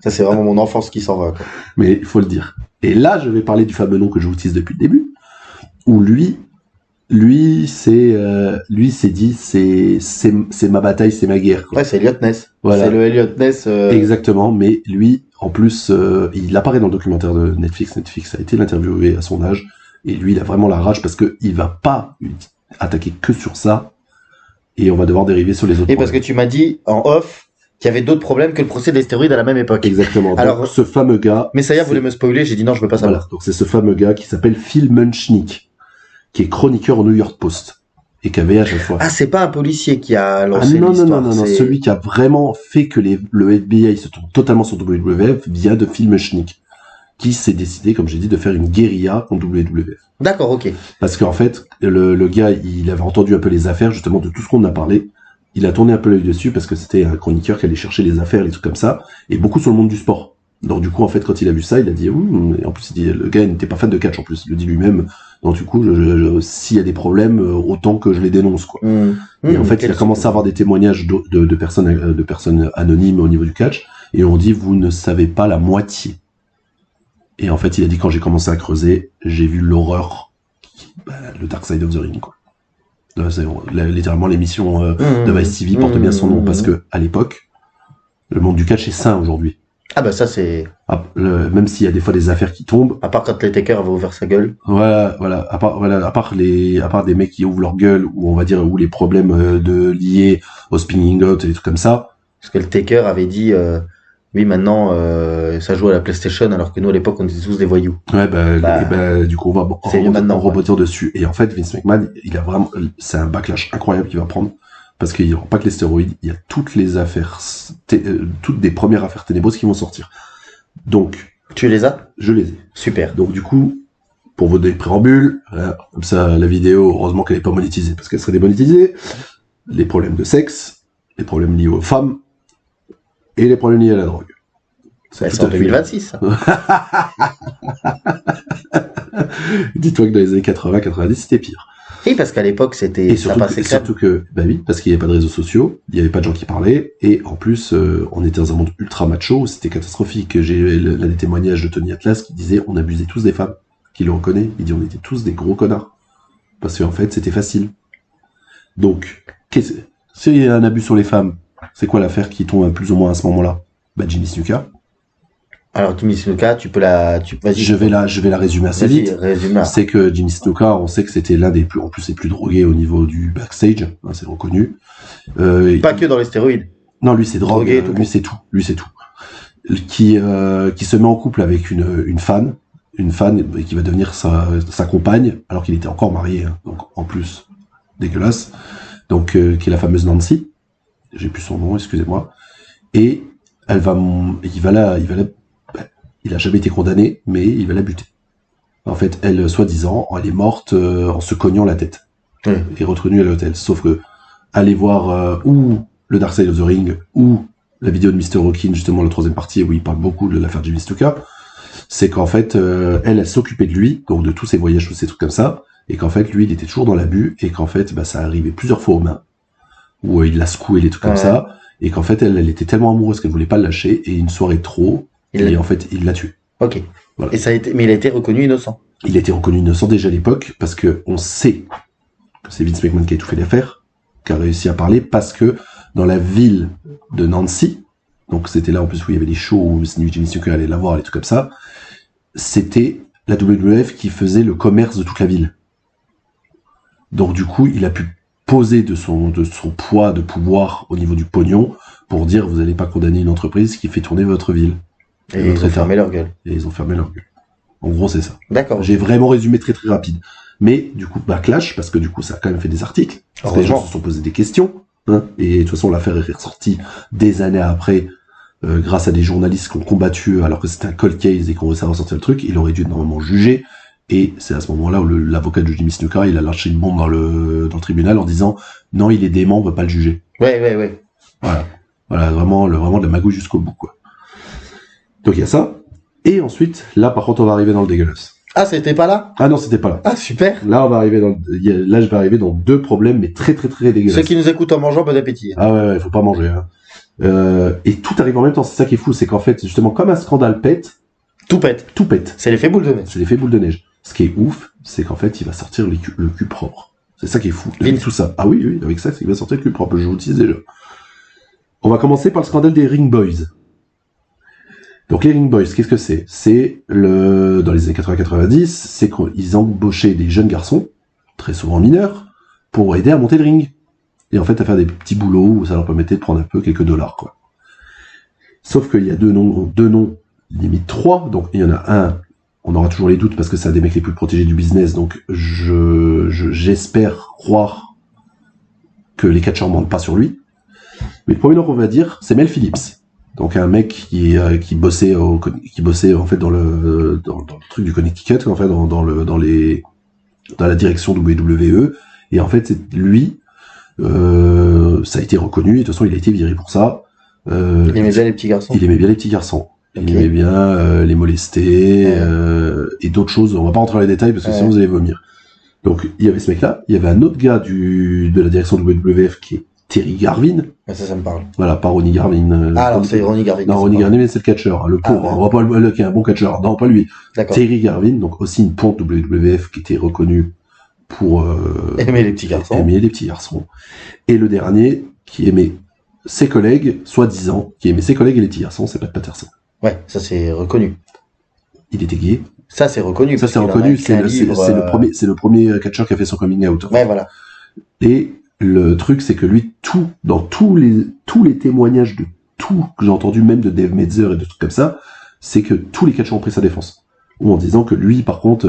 ça c'est vraiment mon enfance qui s'en va. Quoi. Mais il faut le dire. Et là, je vais parler du fameux nom que je vous tease depuis le début, où lui s'est dit c'est ma bataille, c'est ma guerre. Quoi. Ouais, c'est Elliot Ness. Voilà. C'est le Elliot Ness. Exactement, mais lui, en plus, il apparaît dans le documentaire de Netflix. Netflix a été l'interviewé à son âge, et lui, il a vraiment la rage parce que il va pas attaquer que sur ça, et on va devoir dériver sur les autres. Et parce que tu m'as dit en off qu'il y avait d'autres problèmes que le procès des stéroïdes à la même époque. Exactement. Alors, donc, ce fameux gars. Mais ça y est, voulait me spoiler, j'ai dit non, je veux pas savoir. Voilà. Donc c'est ce fameux gars qui s'appelle Phil Munchnick, qui est chroniqueur au New York Post et qui avait à chaque fois. Ah, c'est pas un policier qui a lancé l'histoire. Non, celui qui a vraiment fait que le FBI se tourne totalement sur WWF via de Phil Munchnick, qui s'est décidé, comme j'ai dit, de faire une guérilla contre WWF. D'accord, ok. Parce qu'en fait, le gars, il avait entendu un peu les affaires, justement, de tout ce qu'on a parlé. Il a tourné un peu l'œil dessus parce que c'était un chroniqueur qui allait chercher les affaires, les trucs comme ça, et beaucoup sur le monde du sport. Donc du coup, en fait, quand il a vu ça, il a dit, et en plus, il dit, le gars n'était pas fan de catch en plus, il le dit lui-même. Donc du coup, s'il y a des problèmes, autant que je les dénonce, quoi. Et en fait, il a commencé à avoir des témoignages de personnes anonymes au niveau du catch, et on dit, vous ne savez pas la moitié. Et en fait, il a dit, quand j'ai commencé à creuser, j'ai vu l'horreur, le Dark Side of the Ring, quoi. Là, c'est littéralement l'émission de Vice TV porte bien son nom, parce que à l'époque, le monde du catch est sain aujourd'hui. Ah bah ça c'est... Même s'il y a des fois des affaires qui tombent. À part quand les Taker avaient ouvert sa gueule. Voilà. À part des mecs qui ouvrent leur gueule, ou on va dire, ou les problèmes liés au spinning out et des trucs comme ça. Parce que le Taker avait dit... Oui, maintenant, ça joue à la PlayStation, alors que nous, à l'époque, on était tous des voyous. Ouais, du coup, on va rebondir dessus. Et en fait, Vince McMahon, c'est un backlash incroyable qu'il va prendre. Parce qu'il n'y aura pas que les stéroïdes, il y a toutes les affaires, toutes des premières affaires ténébreuses qui vont sortir. Donc. Tu les as? Je les ai. Super. Donc, du coup, pour vos préambules, comme ça, la vidéo, heureusement qu'elle n'est pas monétisée, parce qu'elle serait démonétisée. Les problèmes de sexe, les problèmes liés aux femmes, et les problèmes liés à la drogue. C'est en 2026. Dis-toi que dans les années 80-90, c'était pire. Oui, parce qu'à l'époque, c'était... Et surtout que, bah oui, parce qu'il n'y avait pas de réseaux sociaux, il n'y avait pas de gens qui parlaient, et en plus, on était dans un monde ultra macho, c'était catastrophique. J'ai l'un des témoignages de Tony Atlas qui disait on abusait tous des femmes, qui le reconnaît, il dit on était tous des gros connards. Parce qu'en fait, c'était facile. Donc, s'il y a un abus sur les femmes, c'est quoi l'affaire qui tombe plus ou moins à ce moment-là? Bah, Jimmy Snuka. Alors, Jimmy Snuka, vas-y. Je vais la résumer assez vite. C'est que Jimmy Snuka, on sait que c'était l'un des plus, en plus, les plus drogués au niveau du backstage, hein, c'est reconnu. Pas que dans les stéroïdes. Non, lui, c'est drogué, lui, c'est tout. Qui se met en couple avec une fan qui va devenir sa compagne, alors qu'il était encore marié, hein, donc, en plus, dégueulasse. Donc, qui est la fameuse Nancy. J'ai plus son nom, excusez-moi. Et il a jamais été condamné, mais il va la buter. En fait, elle, soi-disant, elle est morte en se cognant la tête. Et retenue à l'hôtel. Sauf que, allez voir ou le Dark Side of the Ring, ou la vidéo de Mr. Rockin, justement, la troisième partie, où il parle beaucoup de l'affaire Jimmy Snuka, c'est qu'en fait, elle s'occupait de lui, donc de tous ses voyages, tous ces trucs comme ça, et qu'en fait, lui, il était toujours dans l'abus, et qu'en fait, ça arrivait plusieurs fois aux mains, où il l'a secoué, les trucs comme ça, et qu'en fait, elle était tellement amoureuse qu'elle voulait pas le lâcher, et une soirée trop, et en fait, il l'a tué. Ok. Voilà. Mais il a été reconnu innocent. Il a été reconnu innocent déjà à l'époque, parce que on sait que c'est Vince McMahon qui a tout fait l'affaire, qui a réussi à parler, parce que dans la ville de Nancy, donc c'était là en plus où il y avait des shows où Jimmy Snuka allait la voir, les trucs comme ça, c'était la WWF qui faisait le commerce de toute la ville. Donc du coup, il a pu poser de son poids de pouvoir au niveau du pognon pour dire vous n'allez pas condamner une entreprise qui fait tourner votre ville. Et ils ont fermé leur gueule. Et ils ont fermé leur gueule. En gros, c'est ça. D'accord. J'ai vraiment résumé très très rapide. Mais du coup, backlash, parce que du coup, ça a quand même fait des articles. Parce que les gens Heureusement. se sont posés des questions, hein, et de toute façon l'affaire est ressortie des années après, grâce à des journalistes qui ont combattu alors que c'était un cold case et qui ont réussi à ressortir le truc. Il aurait dû être normalement jugé, et c'est à ce moment-là où l'avocat de Jimmy Snuka, il a lâché une bombe dans le tribunal en disant non, il est dément, on veut pas le juger. Ouais. Voilà, vraiment de la magouille jusqu'au bout, quoi. Donc il y a ça, et ensuite là par contre on va arriver dans le dégueulasse. Ah, c'était pas là? Ah non, c'était pas là. Ah, super. Là je vais arriver dans deux problèmes, mais très très très dégueulasses. Ceux qui nous écoutent en mangeant, bon appétit. Ah ouais, faut pas manger. Hein. Et tout arrive en même temps, c'est ça qui est fou, c'est qu'en fait, justement, comme un scandale pète, Tout pète. tout pète. C'est l'effet boule de neige. C'est l'effet boule de neige. Ce qui est ouf, c'est qu'en fait, il va sortir le cul propre. C'est ça qui est fou. Avec tout ça. Ah oui, avec ça, il va sortir le cul propre. Je vous le dis déjà. On va commencer par le scandale des Ring Boys. Donc les Ring Boys, qu'est-ce que c'est? C'est dans les années 80-90, c'est qu'ils embauchaient des jeunes garçons, très souvent mineurs, pour aider à monter le ring. Et en fait, à faire des petits boulots où ça leur permettait de prendre un peu quelques dollars, quoi. Sauf qu'il y a deux noms, limite trois. Donc il y en a un, on aura toujours les doutes parce que c'est un des mecs les plus protégés du business. Donc j'espère croire que les catcheurs mentent pas sur lui. Mais le premier nom qu'on va dire, c'est Mel Phillips. Donc un mec qui bossait en fait dans le truc du Connecticut, en fait dans la direction WWE. Et en fait, c'est lui. Ça a été reconnu, et de toute façon il a été viré pour ça. Il aimait bien les petits garçons. Il aimait bien les petits garçons. Il Ok. aimait bien les molester, et d'autres choses. On va pas rentrer dans les détails parce que sinon vous allez vomir. Donc il y avait ce mec-là, il y avait un autre gars de la direction de WWF qui est Terry Garvin. Ah, ça me parle. Voilà, pas Ronnie Garvin. Ah, alors c'est Ronnie Garvin. Non, Ronnie Garvin, c'est le catcheur, hein, le pauvre. ouais. On va pas le qui est un bon catcheur. Non, pas lui. D'accord. Terry Garvin, donc aussi une ponte WWF qui était reconnue pour Aimer les petits garçons. aimer les petits garçons. Et le dernier, qui aimait ses collègues, soi-disant, qui aimait ses collègues et les petits garçons, c'est Pat Patterson. Ouais, ça c'est reconnu. Il était gay. Ça c'est reconnu. Ça, c'est parce qu'il en a reconnu. écrit un livre, C'est le premier catcheur qui a fait son coming out. Ouais, voilà. Et le truc, c'est que lui, dans tous les témoignages de tout que j'ai entendu, même de Dave Meltzer et de trucs comme ça, c'est que tous les catcheurs ont pris sa défense. Ou en disant que lui, par contre,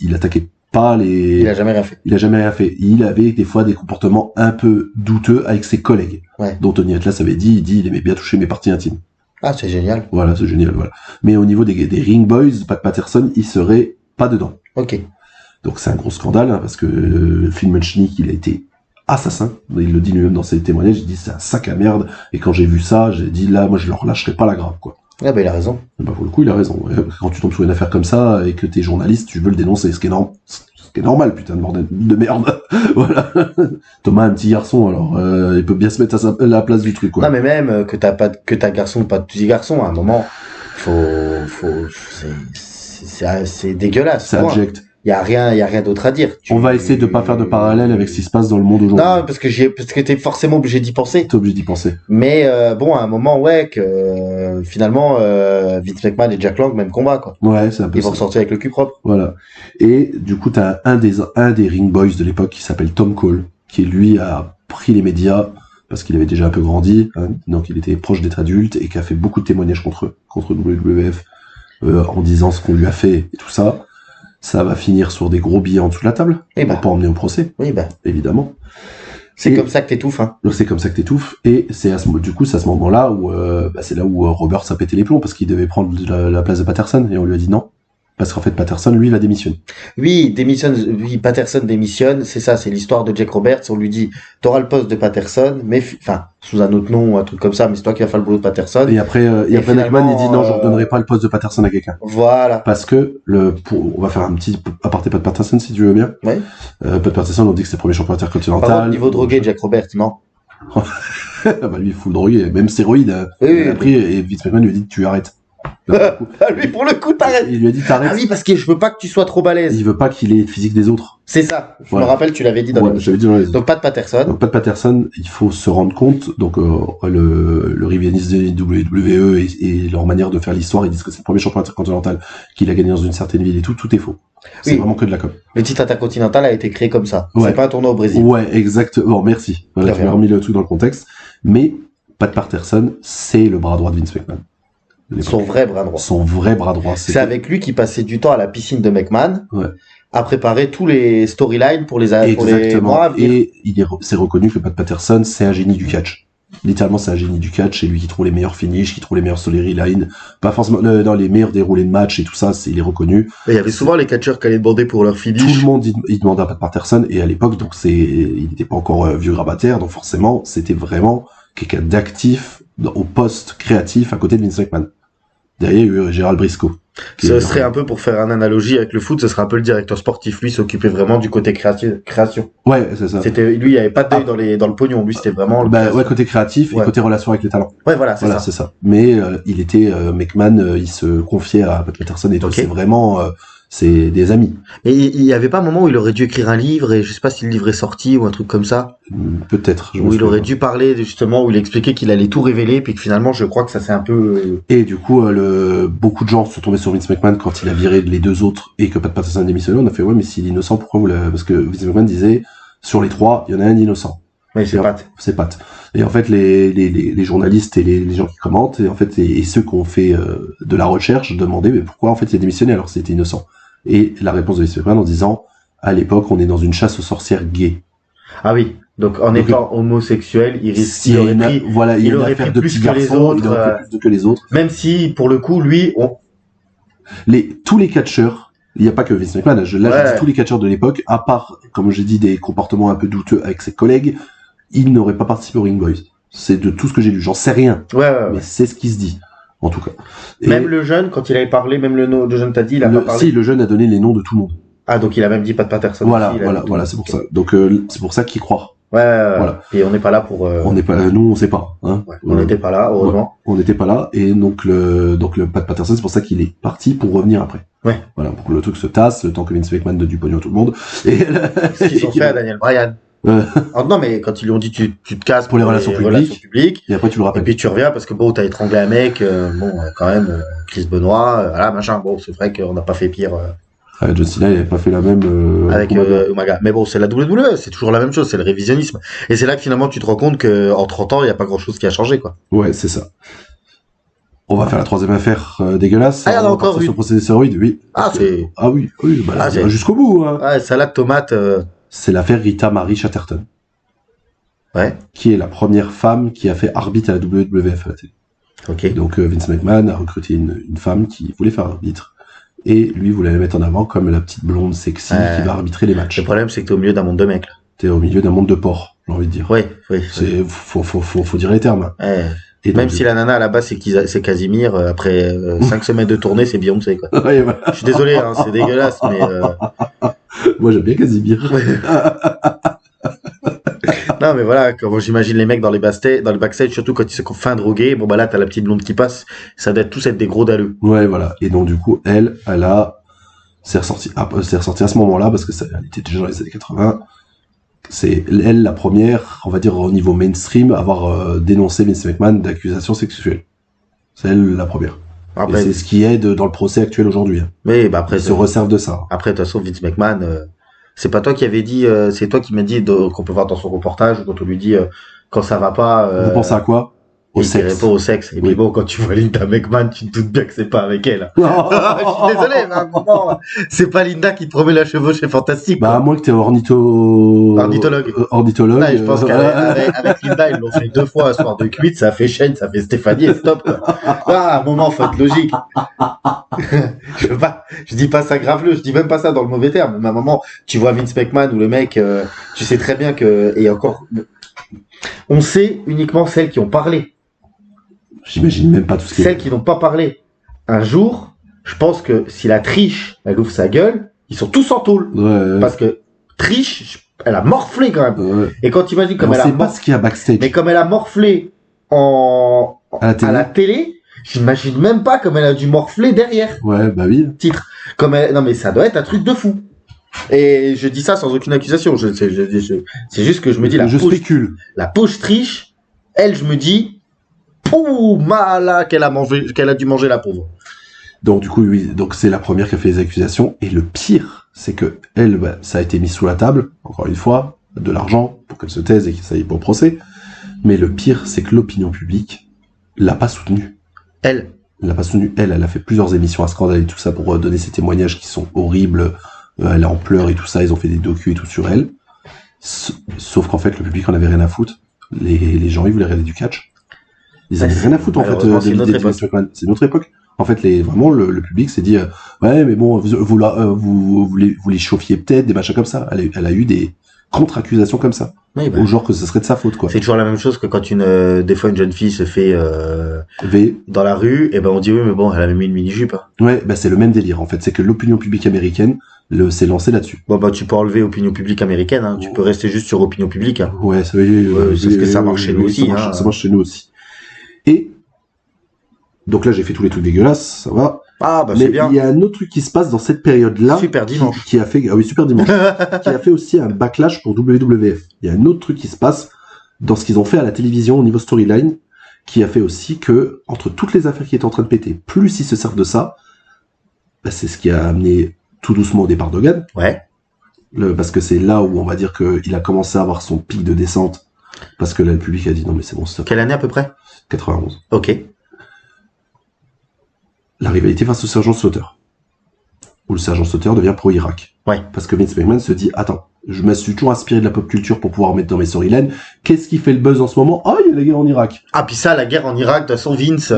il attaquait pas Il a jamais rien fait. Il a jamais rien fait. Il avait des fois des comportements un peu douteux avec ses collègues. Ouais. Dont Tony Atlas avait dit, il aimait bien toucher mes parties intimes. Ah, c'est génial. Voilà, c'est génial, voilà. Mais au niveau des Ring Boys, Pat Patterson, il serait pas dedans. Ok. Donc c'est un gros scandale, hein, parce que Phil Muchnick, il a été assassin. Il le dit lui-même dans ses témoignages, il dit c'est un sac à merde. Et quand j'ai vu ça, j'ai dit là, moi je leur lâcherai pas la grappe, quoi. Ah, bah il a raison. Et bah pour le coup, il a raison. Quand tu tombes sur une affaire comme ça et que t'es journaliste, tu veux le dénoncer, ce qui est normal, putain de bordel de merde. Voilà. Thomas, un petit garçon, alors il peut bien se mettre à la place du truc, quoi. Non, mais même que t'as garçon, pas de petit garçon, à un moment, c'est dégueulasse. C'est point. abject. Y a rien d'autre à dire. On va essayer de pas faire de parallèle avec ce qui se passe dans le monde aujourd'hui. Non, parce que t'es forcément obligé d'y penser. T'es obligé d'y penser. Mais bon, à un moment, ouais, que finalement, Vince McMahon et Jack Lang, même combat, quoi. Ouais, c'est un peu Ils vont ça. ressortir avec le cul propre. Voilà. Et du coup, t'as un des Ring Boys de l'époque qui s'appelle Tom Cole, qui lui a pris les médias parce qu'il avait déjà un peu grandi, hein, donc il était proche d'être adulte et qui a fait beaucoup de témoignages contre WWF en disant ce qu'on lui a fait et tout ça. Ça va finir sur des gros billets en dessous de la table. Eh On va ben. pas emmener au procès, Oui, bah, évidemment. c'est Et- comme ça que t'étouffes, hein. Donc c'est comme ça que t'étouffes, et c'est du coup c'est à ce moment-là où c'est là où Roberts a pété les plombs parce qu'il devait prendre la place de Patterson et on lui a dit non parce qu'en fait Patterson lui il a démissionné. Oui, Patterson démissionne, c'est ça, c'est l'histoire de Jack Roberts. On lui dit, t'auras le poste de Patterson, mais enfin, sous un autre nom ou un truc comme ça, mais c'est toi qui vas faire le boulot de Patterson. Et après McMahon finalement, il dit non je redonnerai pas le poste de Patterson à quelqu'un Voilà. parce que on va faire un petit aparté Pat Patterson si tu veux bien. Ouais. Pat Patterson on dit que c'est le premier champion Par intercontinental. contre, niveau drogué, Jack Roberts, non. Ah bah lui il fout le drogué, même stéroïde. Oui, oui, Il a pris et Vince McMahon lui a dit tu arrêtes. Ah, lui, pour le coup, t'arrêtes. Il lui a dit t'arrêtes. Ah oui, parce que je veux pas que tu sois trop balèze. Il veut pas qu'il ait le physique des autres. C'est ça. Je Voilà. me rappelle, tu l'avais dit dans Ouais, l'émission. j'avais dit dans les Donc, pas de Patterson. Donc Pat Patterson, il faut se rendre compte, donc le revienniste des WWE et leur manière de faire l'histoire, ils disent que c'est le premier champion intercontinental qu'il a gagné dans une certaine ville et tout est faux. C'est Oui. vraiment que de la com. Le titre intercontinental a été créé comme ça. Ouais. C'est pas un tournoi au Brésil. Ouais, exactement, merci. Voilà, De tu m'as rien. remis le truc dans le contexte. Mais Pat Patterson, c'est le bras droit de Vince McMahon. De l'époque. Son vrai bras droit. Son vrai bras droit. C'est avec lui qu'il passait du temps à la piscine de McMahon. Ouais. à préparer tous les storylines pour les mois à Exactement. venir. Et c'est reconnu que Pat Patterson, c'est un génie du catch. Littéralement, c'est un génie du catch. C'est lui qui trouve les meilleurs finishes, qui trouve les meilleures storylines. Pas forcément dans les meilleurs déroulés de match et tout ça, il est reconnu. Et il y avait souvent les catcheurs qui allaient demander pour leur finish. Tout le monde, il demandait à Pat Patterson. Et à l'époque, donc il n'était pas encore vieux grabataire. Donc forcément, c'était vraiment quelqu'un d'actif au poste créatif à côté de Vince McMahon. Derrière, il y a eu Gérald Briscoe. Ce serait un peu, pour faire une analogie avec le foot, ce serait un peu le directeur sportif. Lui s'occupait vraiment du côté création. Ouais, c'est ça. Lui, il n'y avait pas d'œil dans le pognon. Lui, c'était vraiment côté créatif et côté relation avec les talents. Ouais, voilà, c'est ça. Mais il était McMahon, il se confiait à Pat Patterson et tout. C'est vraiment c'est des amis. Et il y avait pas un moment où il aurait dû écrire un livre, et je sais pas si le livre est sorti ou un truc comme ça. Peut-être. Où il aurait dû parler justement, où il expliquait qu'il allait tout révéler, puis que finalement, je crois que ça s'est un peu... Et du coup, beaucoup de gens sont tombés sur Vince McMahon quand il a viré les deux autres et que Pat Patterson a démissionné. On a fait, ouais, mais s'il est innocent, pourquoi vous l'avez... Parce que Vince McMahon disait, sur les trois, il y en a un innocent. Oui, c'est Pat. C'est Pat. Et en fait, les journalistes et les gens qui commentent, et en fait, et ceux qui ont fait de la recherche demandaient, mais pourquoi en fait il a démissionné alors que c'était innocent? Et la réponse de Vince McMahon en disant, à l'époque, on est dans une chasse aux sorcières gays. Ah oui. Donc en étant homosexuel, il aurait pris plus que les autres. Même si, pour le coup, lui, tous les catcheurs, il n'y a pas que Vince McMahon, je dis tous les catcheurs de l'époque, à part, comme j'ai dit, des comportements un peu douteux avec ses collègues, ils n'auraient pas participé au Ring Boys. C'est de tout ce que j'ai lu, j'en sais rien. Mais c'est ce qui se dit. En tout cas. Même le jeune, quand il avait parlé, même le jeune t'a dit, il a pas parlé. Si, le jeune a donné les noms de tout le monde. Ah, donc il a même dit Pat Patterson. Voilà, c'est pour ça. Donc, c'est pour ça qu'il croit. Voilà. Et on n'est pas là pour. On n'est pas, nous, on sait pas. Hein. On n'était pas là, heureusement. On n'était pas là, et donc le Pat Patterson, c'est pour ça qu'il est parti pour revenir après. Ouais. Voilà, pour que le truc se tasse, le temps que Vince McMahon donne du pognon à tout le monde. Et ce qu'ils ont fait à Daniel Bryan. Non, mais quand ils lui ont dit tu te casses pour les relations publiques, et après tu le rappelles. Et puis tu reviens parce que bon, t'as étranglé un mec, quand même, Chris Benoit, voilà, machin. Bon, c'est vrai qu'on n'a pas fait pire. John Cena, il n'avait pas fait la même avec Umaga. Mais bon, c'est la WWE, c'est toujours la même chose, c'est le révisionnisme. Et c'est là que finalement tu te rends compte que en 30 ans, il n'y a pas grand chose qui a changé, quoi. Ouais, c'est ça. On va faire la troisième affaire dégueulasse. Ah, il y en a encore une. Sur le procès des stéroïdes, oui. Oui, bah, jusqu'au bout. Hein. Ouais, salade tomate. C'est l'affaire Rita Marie Chatterton. Ouais. Qui est la première femme qui a fait arbitre à la WWF à la télé. Ok. Donc Vince McMahon a recruté une femme qui voulait faire arbitre. Et lui voulait la mettre en avant comme la petite blonde sexy qui va arbitrer les matchs. Le problème, c'est que t'es au milieu d'un monde de mecs, là. T'es au milieu d'un monde de porcs, j'ai envie de dire. Oui. Faut dire les termes. Ouais. Et même si la nana à la base c'est Casimir, après 5 semaines de tournée, c'est Beyoncé, quoi. Ouais, voilà. Je suis désolé, hein, c'est dégueulasse, mais moi j'aime bien Casimir. Non, mais voilà, quand j'imagine les mecs dans les backstage, surtout quand ils se font fin drogués, bon bah là t'as la petite blonde qui passe, ça doit tous être des gros dalleux. Ouais, voilà. Et donc du coup, elle s'est ressortie à ce moment-là parce que elle était déjà dans les années 80. C'est elle la première, on va dire au niveau mainstream, à avoir dénoncé Vince McMahon d'accusations sexuelles. C'est elle la première. Après, et c'est ce qui aide dans le procès actuel aujourd'hui. Hein. Mais bah après, ils se resservent de ça. Après, de toute façon, Vince McMahon, c'est pas toi qui avais dit, c'est toi qui m'as dit qu'on peut voir dans son reportage, quand on lui dit quand ça va pas. Vous pensez à quoi? Au sexe. Pas au sexe. Et puis bon, quand tu vois Linda McMahon, tu te doutes bien que c'est pas avec elle. Je suis désolé, mais à un moment, c'est pas Linda qui te promet la chevauche, c'est fantastique. Bah, à moins que t'es ornithologue. Ornithologue. Ouais, je pense qu'avec Linda, ils l'ont fait 2 fois un soir de cuite, ça a fait Shane, ça fait Stéphanie, et stop, quoi. Ah, à un moment, faut être logique. Je dis pas ça graveleux, je dis même pas ça dans le mauvais terme. Mais à un moment, tu vois Vince McMahon ou le mec, tu sais très bien que, et encore, on sait uniquement celles qui ont parlé. J'imagine même pas tout ce qui est... Celles qui n'ont pas parlé. Un jour, je pense que si la triche, elle ouvre sa gueule, ils sont tous en tôle. Ouais. Parce que triche, elle a morflé quand même. Ouais. Et quand tu imagines comme elle a... On sait pas ce qu'il y a backstage. Mais comme elle a morflé à la télé, j'imagine même pas comme elle a dû morfler derrière. Ouais, bah oui. Titre. Non mais ça doit être un truc de fou. Et je dis ça sans aucune accusation. C'est juste que je me dis spécule. La poche triche, elle, je me dis, là qu'elle a dû manger la pauvre. Donc du coup, oui, donc c'est la première qui a fait les accusations. Et le pire, c'est que elle, ça a été mis sous la table, encore une fois, de l'argent pour qu'elle se taise et que ça aille pas au procès. Mais le pire, c'est que l'opinion publique l'a pas soutenue. Elle l'a pas soutenue. Elle a fait plusieurs émissions à scandale et tout ça pour donner ses témoignages qui sont horribles. Elle est en pleurs et tout ça, ils ont fait des docus et tout sur elle. Sauf qu'en fait, le public en avait rien à foutre. Les gens, ils voulaient regarder du catch. Ils avaient rien à foutre, en fait, de l'idée de Vince McMahon. C'est notre époque. En fait, vraiment, le public s'est dit, ouais, mais bon, vous les chauffiez peut-être, des machins comme ça. Elle a eu des contre-accusations comme ça. Oui, Au genre que ce serait de sa faute, quoi. C'est toujours la même chose que quand des fois une jeune fille se fait dans la rue, et ben on dit oui, mais bon, elle a mis une mini-jupe. Ouais, bah c'est le même délire, en fait. C'est que l'opinion publique américaine s'est lancée là-dessus. Bon, bah tu peux enlever opinion publique américaine, hein. Tu peux rester juste sur opinion publique. Hein. Ouais, ça veut c'est ce que ça marche chez nous aussi. Ça marche chez nous aussi. Et donc là, j'ai fait tous les trucs dégueulasses, ça va. Ah, bah c'est bien. Mais il y a un autre truc qui se passe dans cette période-là. Super Dimanche. Qui a fait, ah oui, Super Dimanche. qui a fait aussi un backlash pour WWF. Il y a un autre truc qui se passe dans ce qu'ils ont fait à la télévision au niveau storyline, qui a fait aussi que, entre toutes les affaires qui étaient en train de péter, plus ils se servent de ça, bah, c'est ce qui a amené tout doucement au départ d'Hogan. Ouais. Parce que c'est là où on va dire qu'il a commencé à avoir son pic de descente. Parce que là, le public a dit non, mais c'est bon, stop. Quelle année à peu près? 91. Ok. La rivalité face au Sergent Slaughter. Où le Sergent Slaughter devient pro-Irak. Ouais. Parce que Vince McMahon se dit, attends, je me suis toujours inspiré de la pop culture pour pouvoir mettre dans mes storylines. Qu'est-ce qui fait le buzz en ce moment? Ah, il y a la guerre en Irak. Ah, puis ça, la guerre en Irak, de toute façon, Vince...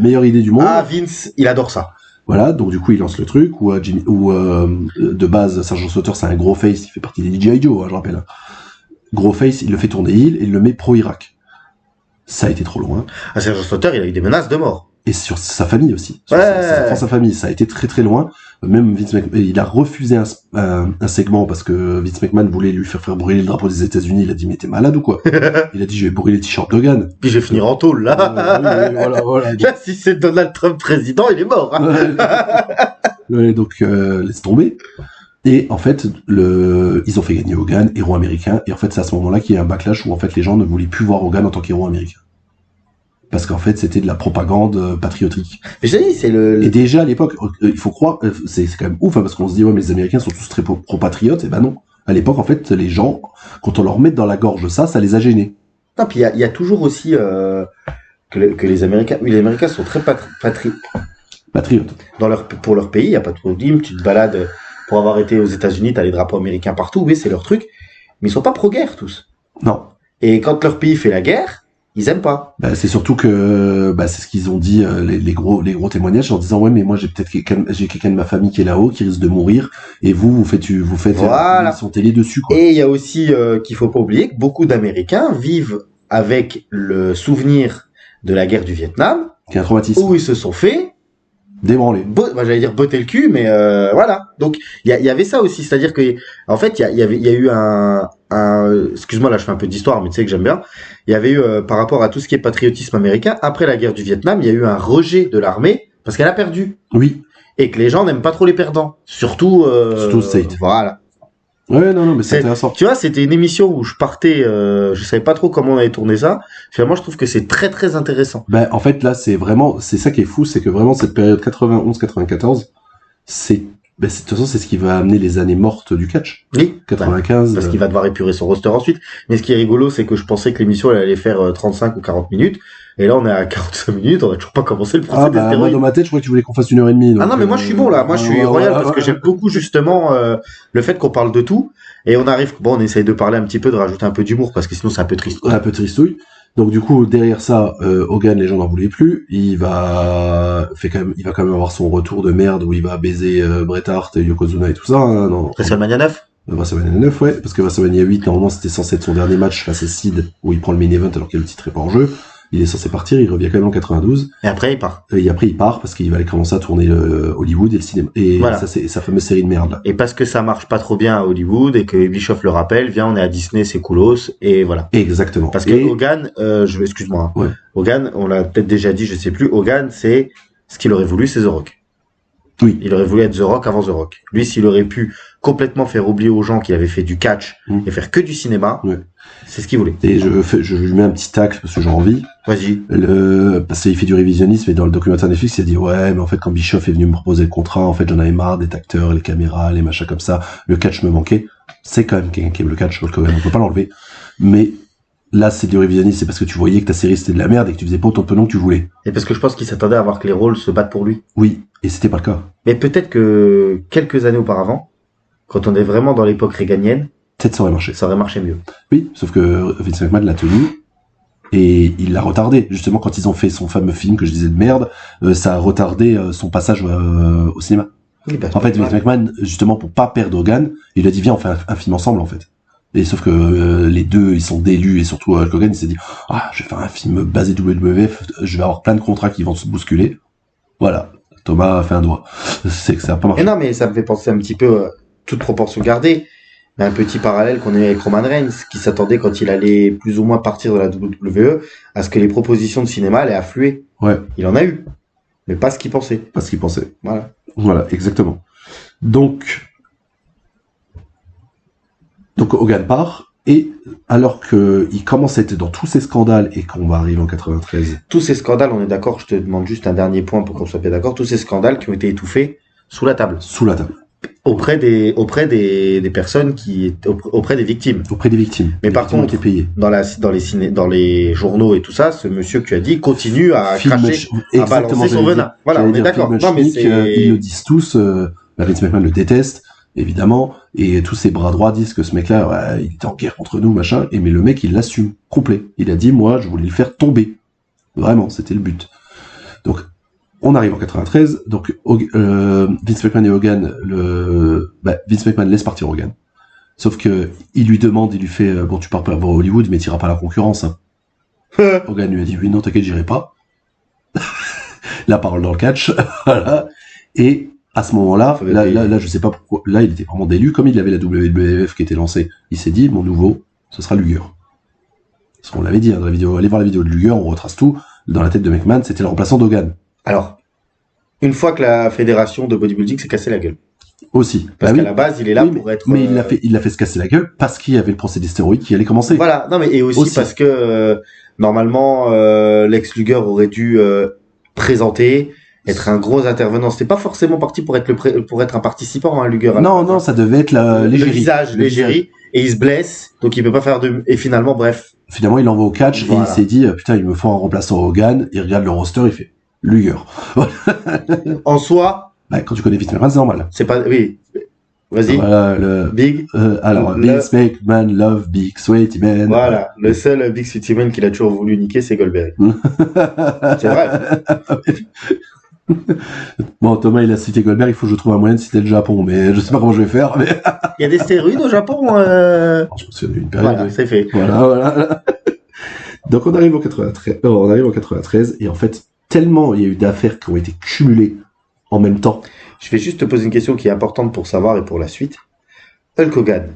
meilleure idée du monde. Ah, Vince, il adore ça. Voilà, donc du coup, il lance le truc, où de base, Sergent Slaughter, c'est un gros face, il fait partie des G.I. Joe, hein, je rappelle. Gros face, il le fait tourner heel, et il le met pro-Irak. Ça a été trop loin. Ah, Sergent Slaughter, il a eu des menaces de mort. Et sur sa famille aussi. Sur sa famille, ça a été très très loin. Même Vince McMahon, il a refusé un segment parce que Vince McMahon voulait lui faire brûler le drapeau des États-Unis. Il a dit, mais t'es malade ou quoi? Il a dit, je vais brûler les t-shirts d'Hogan. Puis je vais finir en taulle, là. Voilà. Là, si c'est Donald Trump président, il est mort. Hein. Ouais, donc, laisse tomber. Et en fait, ils ont fait gagner Hogan, héros américain. Et en fait, c'est à ce moment-là qu'il y a un backlash où en fait les gens ne voulaient plus voir Hogan en tant qu'héros américain. Parce qu'en fait, c'était de la propagande patriotique. Mais je te dis, c'est Et déjà à l'époque, il faut croire, c'est quand même ouf, hein, parce qu'on se dit, ouais, mais les Américains sont tous très pro-patriotes. Et ben non. À l'époque, en fait, les gens, quand on leur met dans la gorge ça les a gênés. Non, puis il y a toujours aussi que les Américains... Oui, les Américains sont très Patriotes. Pour leur pays, il n'y a pas de problème. Tu te balades... Pour avoir été aux États-Unis, t'as les drapeaux américains partout. Oui, c'est leur truc. Mais ils sont pas pro-guerre, tous. Non. Et quand leur pays fait la guerre... Ils aiment pas. Bah, c'est surtout que c'est ce qu'ils ont dit les gros témoignages en disant ouais mais moi j'ai quelqu'un de ma famille qui est là-haut qui risque de mourir et vous faites voilà. son télé dessus quoi. Et il y a aussi qu'il faut pas oublier que beaucoup d'Américains vivent avec le souvenir de la guerre du Vietnam qui est un traumatisme où ils se sont fait débranler. Moi j'allais dire botter le cul mais voilà. Donc il y avait ça aussi, c'est-à-dire que en fait il y a eu un excuse-moi là je fais un peu d'histoire mais tu sais que j'aime bien. Il y avait eu par rapport à tout ce qui est patriotisme américain après la guerre du Vietnam, il y a eu un rejet de l'armée parce qu'elle a perdu. Oui. Et que les gens n'aiment pas trop les perdants, surtout State. Voilà. Ouais non mais c'est intéressant. Tu vois, c'était une émission où je partais je savais pas trop comment on avait tourné ça. Finalement, je trouve que c'est très très intéressant. Ben en fait là, c'est ça qui est fou, c'est que vraiment cette période 91-94, de toute façon, c'est ce qui va amener les années mortes du catch. Oui. 95. Parce qu'il va devoir épurer son roster ensuite. Mais ce qui est rigolo, c'est que je pensais que l'émission, elle allait faire 35 ou 40 minutes. Et là, on est à 45 minutes, on a toujours pas commencé le procès des stéroïdes. Moi, dans ma tête, je crois que tu voulais qu'on fasse 1h30. Donc, ah non, mais moi, je suis bon, là. Moi, je suis royal parce que j'aime beaucoup, justement, le fait qu'on parle de tout. Et on essaye de parler un petit peu, de rajouter un peu d'humour parce que sinon, c'est un peu triste. Un peu tristouille. Donc du coup derrière ça, Hogan les gens n'en voulaient plus. Il va quand même avoir son retour de merde où il va baiser Bret Hart, Yokozuna et tout ça. Hein, non. WrestleMania 9. WrestleMania 9 ouais, parce que WrestleMania 8 normalement c'était censé être son dernier match face à Sid où il prend le main event alors que le titre est pas en jeu. Il est censé partir, il revient quand même en 92. Et après il part. Et après il part parce qu'il va aller commencer à tourner Hollywood et le cinéma. Et voilà. Ça c'est sa fameuse série de merde là. Et parce que ça marche pas trop bien à Hollywood et que Bischoff le rappelle, viens on est à Disney, c'est coolos et voilà. Exactement. Parce que Hogan, excuse-moi. Ouais. Hogan, on l'a peut-être déjà dit, je sais plus. Hogan, c'est ce qu'il aurait voulu, c'est The Rock. Oui. Il aurait voulu être The Rock avant The Rock. Lui, s'il aurait pu complètement faire oublier aux gens qu'il avait fait du catch et faire que du cinéma, c'est ce qu'il voulait. Et je lui mets un petit tacle parce que j'ai envie. Vas-y. Parce qu'il fait du révisionnisme et dans le documentaire Netflix, il a dit ouais, mais en fait quand Bischoff est venu me proposer le contrat, en fait j'en avais marre des acteurs, les caméras, les machins comme ça. Le catch me manquait. C'est quand même quelqu'un qui aime le catch, on peut pas l'enlever. Mais là, c'est du révisionnisme, c'est parce que tu voyais que ta série c'était de la merde et que tu faisais pas autant de pognon que tu voulais. Et parce que je pense qu'il s'attendait à voir que les rôles se battent pour lui. Oui, et c'était pas le cas. Mais peut-être que quelques années auparavant, quand on est vraiment dans l'époque réganienne, Peut-être ça aurait marché. ça aurait marché mieux. Oui, sauf que Vince McMahon l'a tenu et il l'a retardé. Justement, quand ils ont fait son fameux film que je disais de merde, ça a retardé son passage au cinéma. Oui, bah, En fait, Vince McMahon, justement, pour pas perdre Hogan, il a dit viens, on fait un film ensemble, en fait. Et sauf que les deux, ils sont délus, et surtout Hulk Hogan, il s'est dit je vais faire un film basé WWF, je vais avoir plein de contrats qui vont se bousculer. Voilà, Thomas a fait un doigt. C'est que ça a pas marché. Mais non, mais ça me fait penser un petit peu, toute proportion gardée, mais un petit parallèle qu'on a eu avec Roman Reigns, qui s'attendait quand il allait plus ou moins partir de la WWE, à ce que les propositions de cinéma allaient affluer. Ouais, Il en a eu, mais pas ce qu'il pensait. parce qu'il pensait. Voilà. Voilà, exactement. Donc Hogan part, et alors qu'il commence à être dans tous ces scandales et qu'on va arriver en 93. Tous ces scandales, on est d'accord, je te demande juste un dernier point pour qu'on soit bien d'accord, tous ces scandales qui ont été étouffés sous la table, Sous la table, auprès des personnes auprès des victimes. auprès des victimes. Mais Les par victimes ont contre, été payées. dans les journaux et tout ça, ce monsieur que tu as dit continue à cracher, à Exactement, balancer son j'allais venin. dire- Voilà, j'allais on est dire d'accord. Film Non, mais Schmick, ils le c'est... disent tous, Vince McMahon le déteste, évidemment, et tous ses bras droits disent que ce mec-là, ouais, il était en guerre contre nous, machin, mais le mec, il l'assume, complet. Il a dit, moi, je voulais le faire tomber. Vraiment, c'était le but. Donc, on arrive en 93, donc Vince McMahon et Hogan, Vince McMahon laisse partir Hogan. Sauf que il lui demande, il lui fait, bon, tu pars pas voir Hollywood, mais t'iras pas à la concurrence. Hein. Hogan lui a dit, oui, non, t'inquiète, j'irai pas. La parole dans le catch, voilà. Et à ce moment-là, là, je sais pas pourquoi, là, il était vraiment délu, comme il avait la WWF qui était lancée. Il s'est dit, mon nouveau, ce sera Luger. Parce qu'on l'avait dit, hein, dans la vidéo, allez voir la vidéo de Luger, on retrace tout. Dans la tête de McMahon, c'était le remplaçant d'Hogan. Alors, une fois que la fédération de bodybuilding s'est cassée la gueule. Aussi. Parce Bah qu'à oui. la base, il est là Oui, pour être... Mais il l'a fait se casser la gueule parce qu'il y avait le procès des stéroïdes qui allait commencer. Voilà, non mais et aussi parce que normalement Lex Luger aurait dû présenter, être un gros intervenant. C'était pas forcément parti pour être un participant, hein, Luger. Non, ça devait être le l'égérie. visage, l'égérie, et il se blesse, donc il peut pas faire et finalement, bref. Finalement, il l'envoie au catch Voilà. et il s'est dit, putain, il me faut un remplaçant Hogan. Il regarde le roster, il fait Luger. En soi, Bah, quand tu connais Vince McMahon, c'est normal. c'est pas, oui. Vas-y. Voilà, Big. alors, Vince McMahon love Big Sweaty Man. Voilà. Le seul Big Sweaty Man qu'il a toujours voulu niquer, c'est Goldberg. C'est vrai. Bon, Thomas, il a cité Goldberg, il faut que je trouve un moyen de citer le Japon, mais je sais pas comment je vais faire, mais Il y a des stéroïdes au Japon. je me souviens d'une période. Voilà, c'est fait. Voilà. Donc on arrive en 93, et en fait, tellement il y a eu d'affaires qui ont été cumulées en même temps. Je vais juste te poser une question qui est importante pour savoir et pour la suite. Hulk Hogan,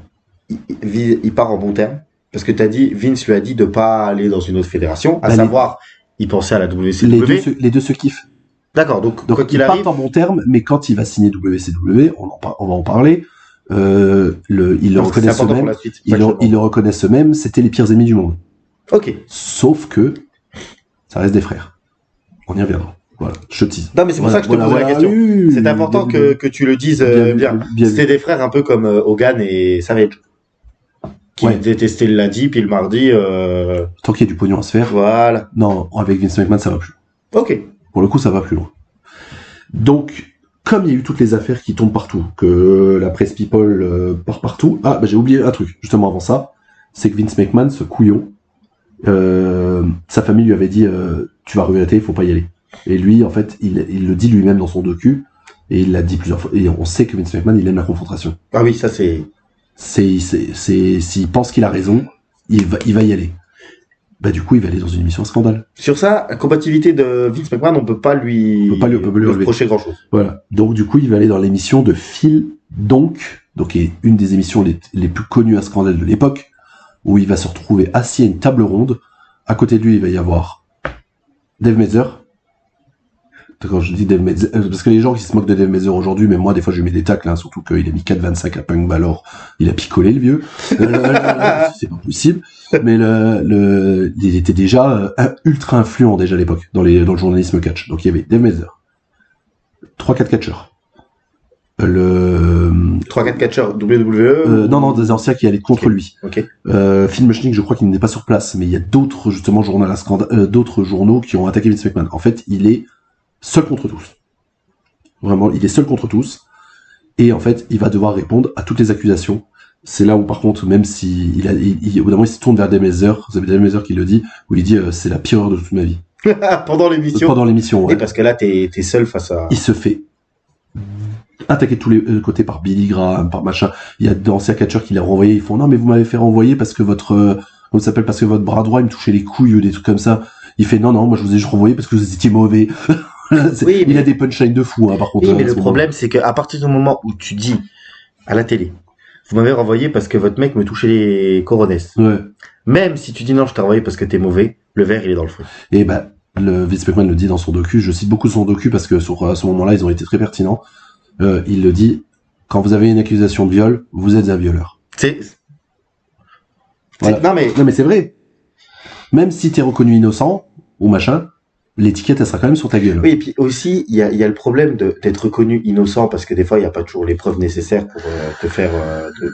il part en bon terme parce que tu as dit, Vince lui a dit de pas aller dans une autre fédération, à Bah, savoir, il pensait à la WCW. Les deux se kiffent. D'accord, donc Donc quoi ils qu'il arrive, partent en bon terme, mais quand il va signer WCW, on va en parler, ils le parce que c'est reconnaissent important pour eux-mêmes, la suite. ils le reconnaissent eux-mêmes, c'était les pires ennemis du monde. Ok. Sauf que ça reste des frères. On y reviendra. Voilà, je tease. Non, mais c'est pour ça que je te posais la question. oui, C'est important bien, que tu le dises bien. C'était des frères un peu comme Hogan et Savage, qui Ouais. détestaient le lundi puis le mardi. Tant qu'il y a du pognon à se faire. Voilà. Non, avec Vince McMahon, ça va plus. Ok. Pour le coup, ça va plus loin. Donc, comme il y a eu toutes les affaires qui tombent partout, que la presse people part partout. Ah, bah, j'ai oublié un truc, justement avant ça. C'est que Vince McMahon, ce couillon, sa famille lui avait dit tu vas regretter, il faut pas y aller. Et lui, en fait, il le dit lui-même dans son docu, et il l'a dit plusieurs fois. Et on sait que Vince McMahon, il aime la confrontation. Ah oui, ça c'est. S'il pense qu'il a raison, il va y aller. Bah du coup, il va aller dans une émission à scandale. Sur ça, la compatibilité de Vince McMahon, on peut pas lui, On peut pas lui relever. reprocher grand chose. Voilà. Donc du coup, il va aller dans l'émission de Phil donc qui est une des émissions les plus connues à scandale de l'époque, où il va se retrouver assis à une table ronde. À côté de lui, il va y avoir Dave Meltzer. Quand je dis Dave Meltzer, parce que les gens qui se moquent de Dave Meltzer aujourd'hui, mais moi des fois je lui mets des tacles, hein, surtout qu'il a mis 4,25 à Punk Balor, il a picolé le vieux. C'est pas possible. Mais il était déjà ultra influent déjà à l'époque dans le journalisme catch. Donc il y avait Dave Meltzer, 3-4 catcheurs. 3-4 catcheurs WWE. Non, des anciens qui allaient contre lui. Ok. Phil Mushnick, je crois qu'il n'est pas sur place, mais il y a d'autres justement d'autres journaux qui ont attaqué Vince McMahon. En fait, il est seul contre tous. Vraiment, il est seul contre tous. Et en fait, il va devoir répondre à toutes les accusations. C'est là où, par contre, même si au bout d'un moment, il se tourne vers Demazer, c'est Demazer qui le dit, où il dit c'est la pire heure de toute ma vie. Pendant l'émission. Pendant l'émission, ouais. Et parce que là, t'es seul face à. Il se fait attaquer de tous les côtés par Billy Graham, par machin. Il y a d'anciens catcheurs qui l'ont renvoyé. Ils font non, mais vous m'avez fait renvoyer parce que votre parce que votre bras droit il me touchait les couilles ou des trucs comme ça. Il fait non, moi je vous ai juste renvoyé parce que vous étiez mauvais. Oui, il a des punchlines de fou, hein, par contre. Oui, mais le problème, c'est qu'à partir du moment où tu dis à la télé, vous m'avez renvoyé parce que votre mec me touchait les coronesses. Ouais. Même si tu dis non, je t'ai renvoyé parce que t'es mauvais, le verre, il est dans le feu. Et ben, le Vince McMahon le dit dans son docu. Je cite beaucoup son docu parce que sur ce moment-là, ils ont été très pertinents. Il le dit, quand vous avez une accusation de viol, vous êtes un violeur. Voilà. Non mais c'est vrai. Même si t'es reconnu innocent ou machin, l'étiquette elle sera quand même sur ta gueule. Oui, et puis aussi il y a le problème d'être reconnu innocent parce que des fois il y a pas toujours les preuves nécessaires pour te faire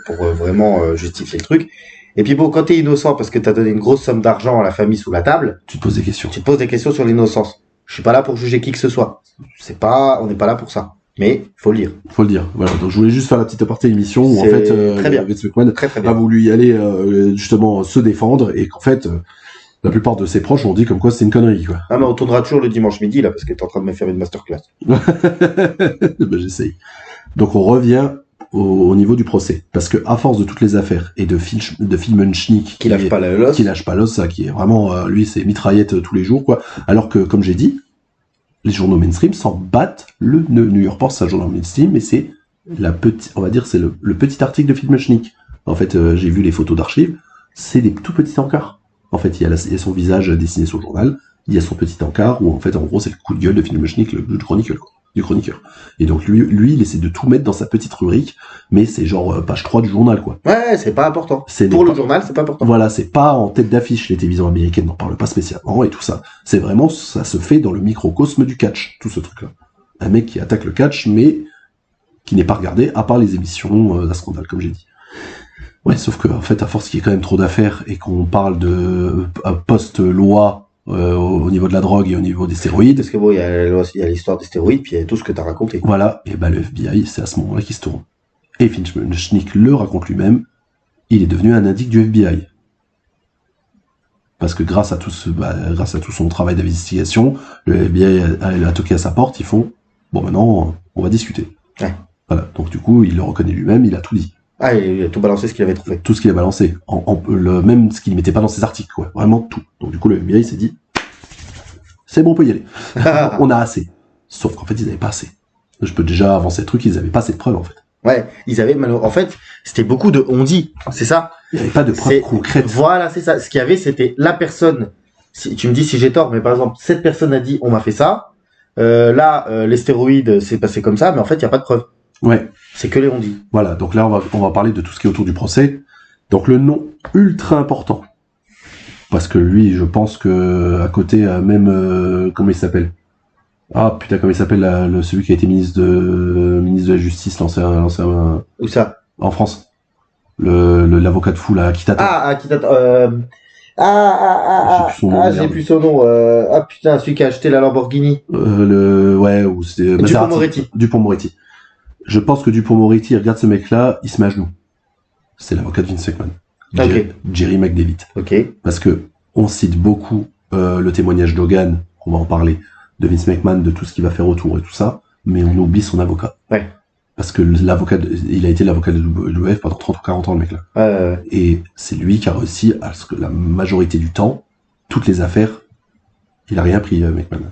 pour vraiment justifier le truc. Et puis bon, quand t'es innocent parce que t'as donné une grosse somme d'argent à la famille sous la table, tu te poses des questions. Tu te poses des questions sur l'innocence. Je suis pas là pour juger qui que ce soit. On n'est pas là pour ça. Mais faut le dire. Faut le dire. Voilà. Donc je voulais juste faire la petite aparté émission où en fait Vince McMahon a voulu y aller justement se défendre et qu'en fait la plupart de ses proches ont dit comme quoi c'est une connerie quoi. Ah mais on tournera toujours le dimanche midi là parce que t'es en train de me faire une masterclass. Ben, j'essaye. Donc on revient au niveau du procès parce que à force de toutes les affaires et de film schnick qui lâche pas l'os, ça qui est vraiment lui c'est mitraillette tous les jours quoi. Alors que comme j'ai dit, les journaux mainstream s'en battent. Le New York Post, c'est un journal mainstream, mais c'est on va dire, c'est le petit article de film schnick. En fait, j'ai vu les photos d'archives, c'est des tout petits encarts. En fait, il y a son visage dessiné sur le journal, il y a son petit encart où en fait, en gros, c'est le coup de gueule de film schnick, du chroniqueur. Et donc lui, il essaie de tout mettre dans sa petite rubrique, mais c'est genre page 3 du journal, quoi. Ouais, c'est pas important. Pour le journal, c'est pas important. Voilà, c'est pas en tête d'affiche. Les télévisions américaines n'en parlent pas spécialement et tout ça. C'est vraiment, ça se fait dans le microcosme du catch, tout ce truc-là. Un mec qui attaque le catch, mais qui n'est pas regardé, à part les émissions d'un scandale, comme j'ai dit. Ouais, sauf que, en fait, à force qu'il y ait quand même trop d'affaires et qu'on parle de post-loi au niveau de la drogue et au niveau des stéroïdes. Parce que bon, il y a l'histoire des stéroïdes, puis il y a tout ce que t'as raconté. Voilà, et bah le FBI, c'est à ce moment-là qu'il se tourne. Et Schnick le raconte lui-même, il est devenu un indique du FBI. Parce que grâce à tout son travail d'investigation, le FBI a toqué à sa porte, ils font, bon maintenant, on va discuter. Ouais. Voilà, donc du coup, il le reconnaît lui-même, il a tout dit. Ah, il a tout balancé ce qu'il avait trouvé. Tout ce qu'il a balancé. Même ce qu'il mettait pas dans ses articles, quoi. Vraiment tout. Donc du coup, le FBI s'est dit, c'est bon, on peut y aller. On a assez. Sauf qu'en fait, ils n'avaient pas assez. Je peux déjà avancer le truc, ils n'avaient pas assez de preuves, en fait. Ouais, ils avaient en fait, c'était beaucoup de on dit, c'est ça. Il n'y avait pas de preuves concrètes. Voilà, c'est ça. Ce qu'il y avait, c'était la personne. Si tu me dis si j'ai tort, mais par exemple, cette personne a dit on m'a fait ça. Les stéroïdes, c'est passé comme ça, mais en fait, il y a pas de preuves. Ouais. C'est que les on dit. Voilà, donc là, on va parler de tout ce qui est autour du procès. Donc le nom ultra important. Parce que lui, je pense que à côté, même, comment il s'appelle? Ah putain, comment il s'appelle celui qui a été ministre de la Justice, l'ancien. Où ça? En France. L'avocat de fou là, Kitata. Kitata. J'ai plus son nom. Ah putain, celui qui a acheté la Lamborghini. Ou c'est Dupond-Moretti. Je pense que Dupond-Moretti, il regarde ce mec-là, il se met à genoux. C'est l'avocat de Vince McMahon. Okay. Jerry McDevitt. Ok. Parce que on cite beaucoup le témoignage d'Hogan, on va en parler, de Vince McMahon, de tout ce qu'il va faire autour et tout ça, mais on oublie son avocat. Ouais. Parce que il a été l'avocat de WWF pendant 30 ou 40 ans, le mec-là. Et c'est lui qui a réussi à ce que la majorité du temps, toutes les affaires, il a rien pris, McMahon.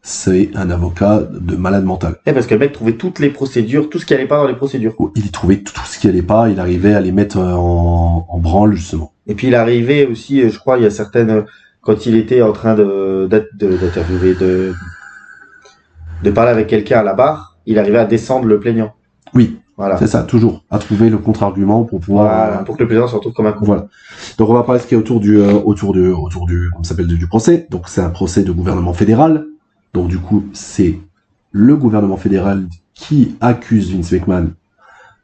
C'est un avocat de malade mental. Parce que le mec trouvait toutes les procédures, tout ce qui allait pas dans les procédures. Il trouvait tout ce qui allait pas, il arrivait à les mettre en branle, justement. Et puis il arrivait aussi, je crois, il y a certaines, quand il était en train d'interviewer, de parler avec quelqu'un à la barre, il arrivait à descendre le plaignant. Oui. Voilà. C'est ça, toujours. À trouver le contre-argument pour pouvoir... pour que le plaignant se retrouve comme un con. Voilà. Donc on va parler de ce qui est autour du comment s'appelle, du procès. Donc c'est un procès de gouvernement fédéral. Donc du coup, c'est le gouvernement fédéral qui accuse Vince McMahon.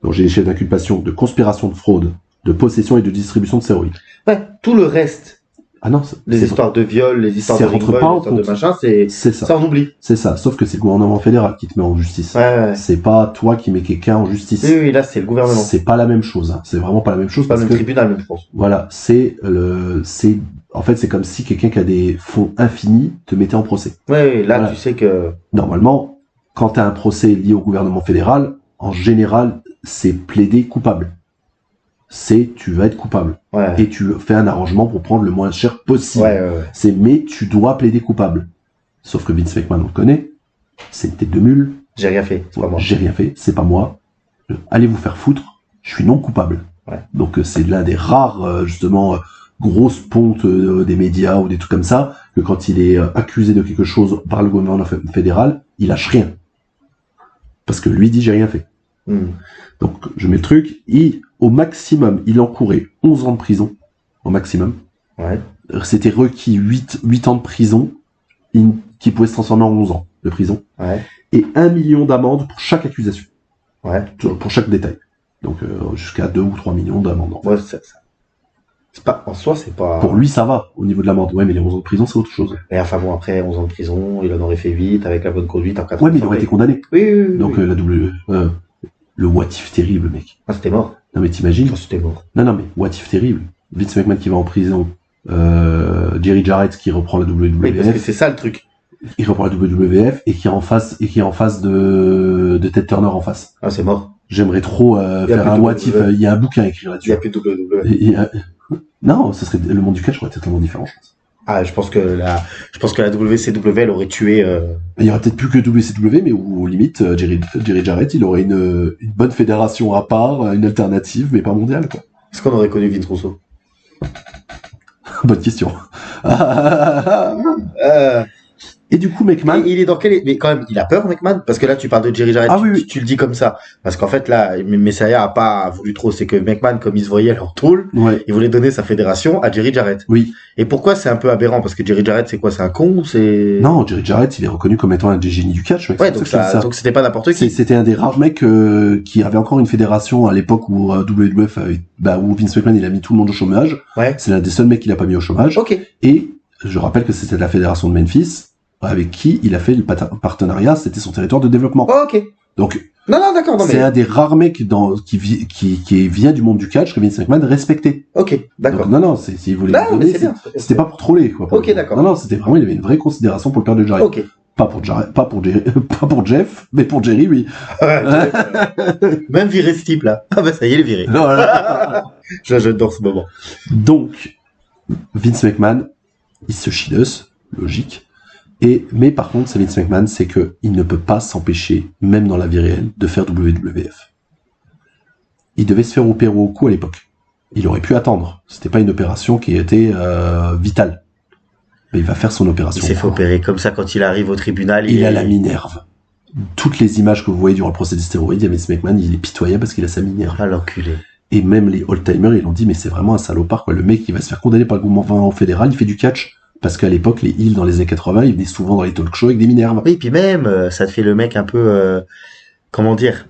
Donc j'ai les chefs d'inculpation de conspiration de fraude, de possession et de distribution de stéroïdes. Ouais, tout le reste. Ah non, Les histoires de viol, les histoires de ça rentre ring-boy, pas en les histoires de compte. machin, c'est ça. ça on oublie. C'est ça. Sauf que c'est le gouvernement fédéral qui te met en justice. Ouais. C'est pas toi qui mets quelqu'un en justice. Oui, là c'est le gouvernement. C'est pas la même chose. Hein. C'est vraiment pas la même chose C'est pas parce le que même tribunal, même, je pense. voilà, en fait, c'est comme si quelqu'un qui a des fonds infinis te mettait en procès. Ouais, là Voilà. tu sais que. Normalement, quand tu as un procès lié au gouvernement fédéral, en général, c'est plaider coupable. Tu vas être coupable. Ouais. Et tu fais un arrangement pour prendre le moins cher possible. Ouais. Mais tu dois plaider coupable. Sauf que Vince McMahon, on le connaît, c'est une tête de mule. J'ai rien fait, c'est pas moi. J'ai rien fait, c'est pas moi. Allez vous faire foutre, je suis non coupable. Ouais. Donc c'est l'un des rares, justement, grosses pontes des médias ou des trucs comme ça, que quand il est accusé de quelque chose par le gouvernement fédéral, il lâche rien. Parce que lui dit j'ai rien fait. Donc je mets le truc, au maximum, il encourait 11 ans de prison, au maximum. Ouais. C'était requis 8 ans de prison, qui pouvait se transformer en 11 ans de prison. Ouais. Et 1 million d'amende pour chaque accusation. Ouais. Pour chaque détail. Donc jusqu'à 2 ou 3 millions d'amende. En fait. Ouais, c'est pas, en soi, c'est pas. Pour lui, ça va, au niveau de l'amende. Ouais, mais les 11 ans de prison, c'est autre chose. Mais enfin bon, après 11 ans de prison, il en aurait fait 8 avec la bonne conduite en 4 ans. Ouais, mais il aurait été condamné. Oui. Donc la le what if terrible, mec. Ah, c'était mort. Non, mais t'imagines? Enfin, c'était mort. Non, mais what if terrible. Vince McMahon qui va en prison. Jerry Jarrett qui reprend la WWF. Oui, parce que c'est ça le truc. Il reprend la WWF et qui est en face de Ted Turner en face. Ah, c'est mort. J'aimerais trop faire un what if. Il y a un bouquin à écrire là-dessus. Il n'y a plus de WWE. Non, ça serait le monde du catch aurait été totalement différent, je pense. Ah, je pense que la WCW, elle aurait tué. Il y aurait peut-être plus que WCW, mais où limite Jerry Jarrett, il aurait une bonne fédération à part, une alternative, mais pas mondiale, quoi. Est-ce qu'on aurait connu Vince Russo? Bonne question. Et du coup, McMahon. Il est dans quel. Mais quand même, il a peur, McMahon? Parce que là, tu parles de Jerry Jarrett. Ah oui. Tu le dis comme ça. Parce qu'en fait, là, Messiah a pas voulu trop. C'est que McMahon, comme il se voyait leur tôle, il voulait donner sa fédération à Jerry Jarrett. Oui. Et pourquoi c'est un peu aberrant? Parce que Jerry Jarrett, c'est quoi? C'est un con ou c'est. Non, Jerry Jarrett, il est reconnu comme étant un des génies du catch, mec. Ouais, donc c'était pas n'importe qui. C'était un des rares mecs qui avait encore une fédération à l'époque où WWF, où Vince McMahon, il a mis tout le monde au chômage. Ouais. C'est l'un des seuls mecs qu'il a pas mis au chômage. Ok. Et je rappelle que c'était la fédération de Memphis, avec qui il a fait le partenariat, c'était son territoire de développement. Oh, ok. Donc, non, d'accord, c'est un des rares mecs qui vient du monde du catch que Vince McMahon respectait. Ok, d'accord. Donc, non, s'il voulait le donner, c'était pas pour troller, quoi. Ok, d'accord. Non, c'était vraiment, il avait une vraie considération pour le père de Jerry. Ok. Pas pour Jeff, mais pour Jerry, oui. Même viré ce type, là. Ah bah, ça y est, il est viré. J'adore ce moment. Donc, Vince McMahon, il se chie d'os, logique. Mais par contre, c'est Vince McMahon, c'est que il ne peut pas s'empêcher, même dans la vie réelle, de faire WWF. Il devait se faire opérer au cou à l'époque. Il aurait pu attendre. C'était pas une opération qui était vitale. Mais il va faire son opération. Il s'est fait opérer comme ça quand il arrive au tribunal. Il a la minerve. Toutes les images que vous voyez durant le procès des stéroïdes, Vince McMahon, il est pitoyable parce qu'il a sa minerve. Ah, l'enculé. Et même les old-timers, ils l'ont dit, mais c'est vraiment un salopard, quoi. Le mec, il va se faire condamner par le gouvernement fédéral, il fait du catch. Parce qu'à l'époque, les heels dans les années 80, ils venaient souvent dans les talk shows avec des minerves. Oui, puis même, ça te fait le mec un peu, comment dire,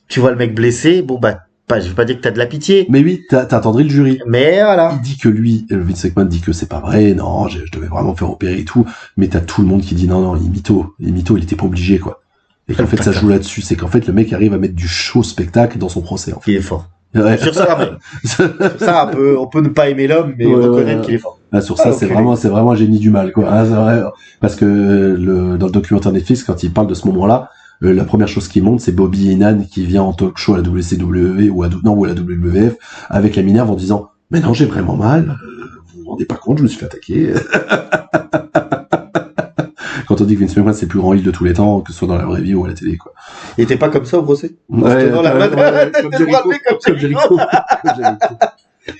tu vois le mec blessé, bon bah, je veux pas dire que t'as de la pitié. Mais oui, t'attendrais le jury. Mais voilà. Il dit que lui, Vince McMahon dit que c'est pas vrai, non, je devais vraiment faire opérer et tout. Mais t'as tout le monde qui dit non, il mytho, il était pas obligé, quoi. Et qu'en fait, ça joue là-dessus. C'est qu'en fait, le mec arrive à mettre du show spectacle dans son procès, en fait. Il est fort. Ouais. Sur ça, on peut ne pas aimer l'homme, mais reconnaître qu'il est fort. Ah, sur ça, c'est vraiment un génie du mal, quoi. Ah, c'est vrai. Parce que dans le documentaire Netflix, quand il parle de ce moment-là, la première chose qui monte, c'est Bobby Heenan qui vient en talk show à la WCW ou à la WWF avec la minerve en disant « Mais non, j'ai vraiment mal. Vous vous rendez pas compte, je me suis fait attaquer. » Quand on dit que Vince McMahon c'est le plus grand heel de tous les temps, que ce soit dans la vraie vie ou à la télé, quoi. Il était pas comme ça au procès? Ouais, comme Jericho.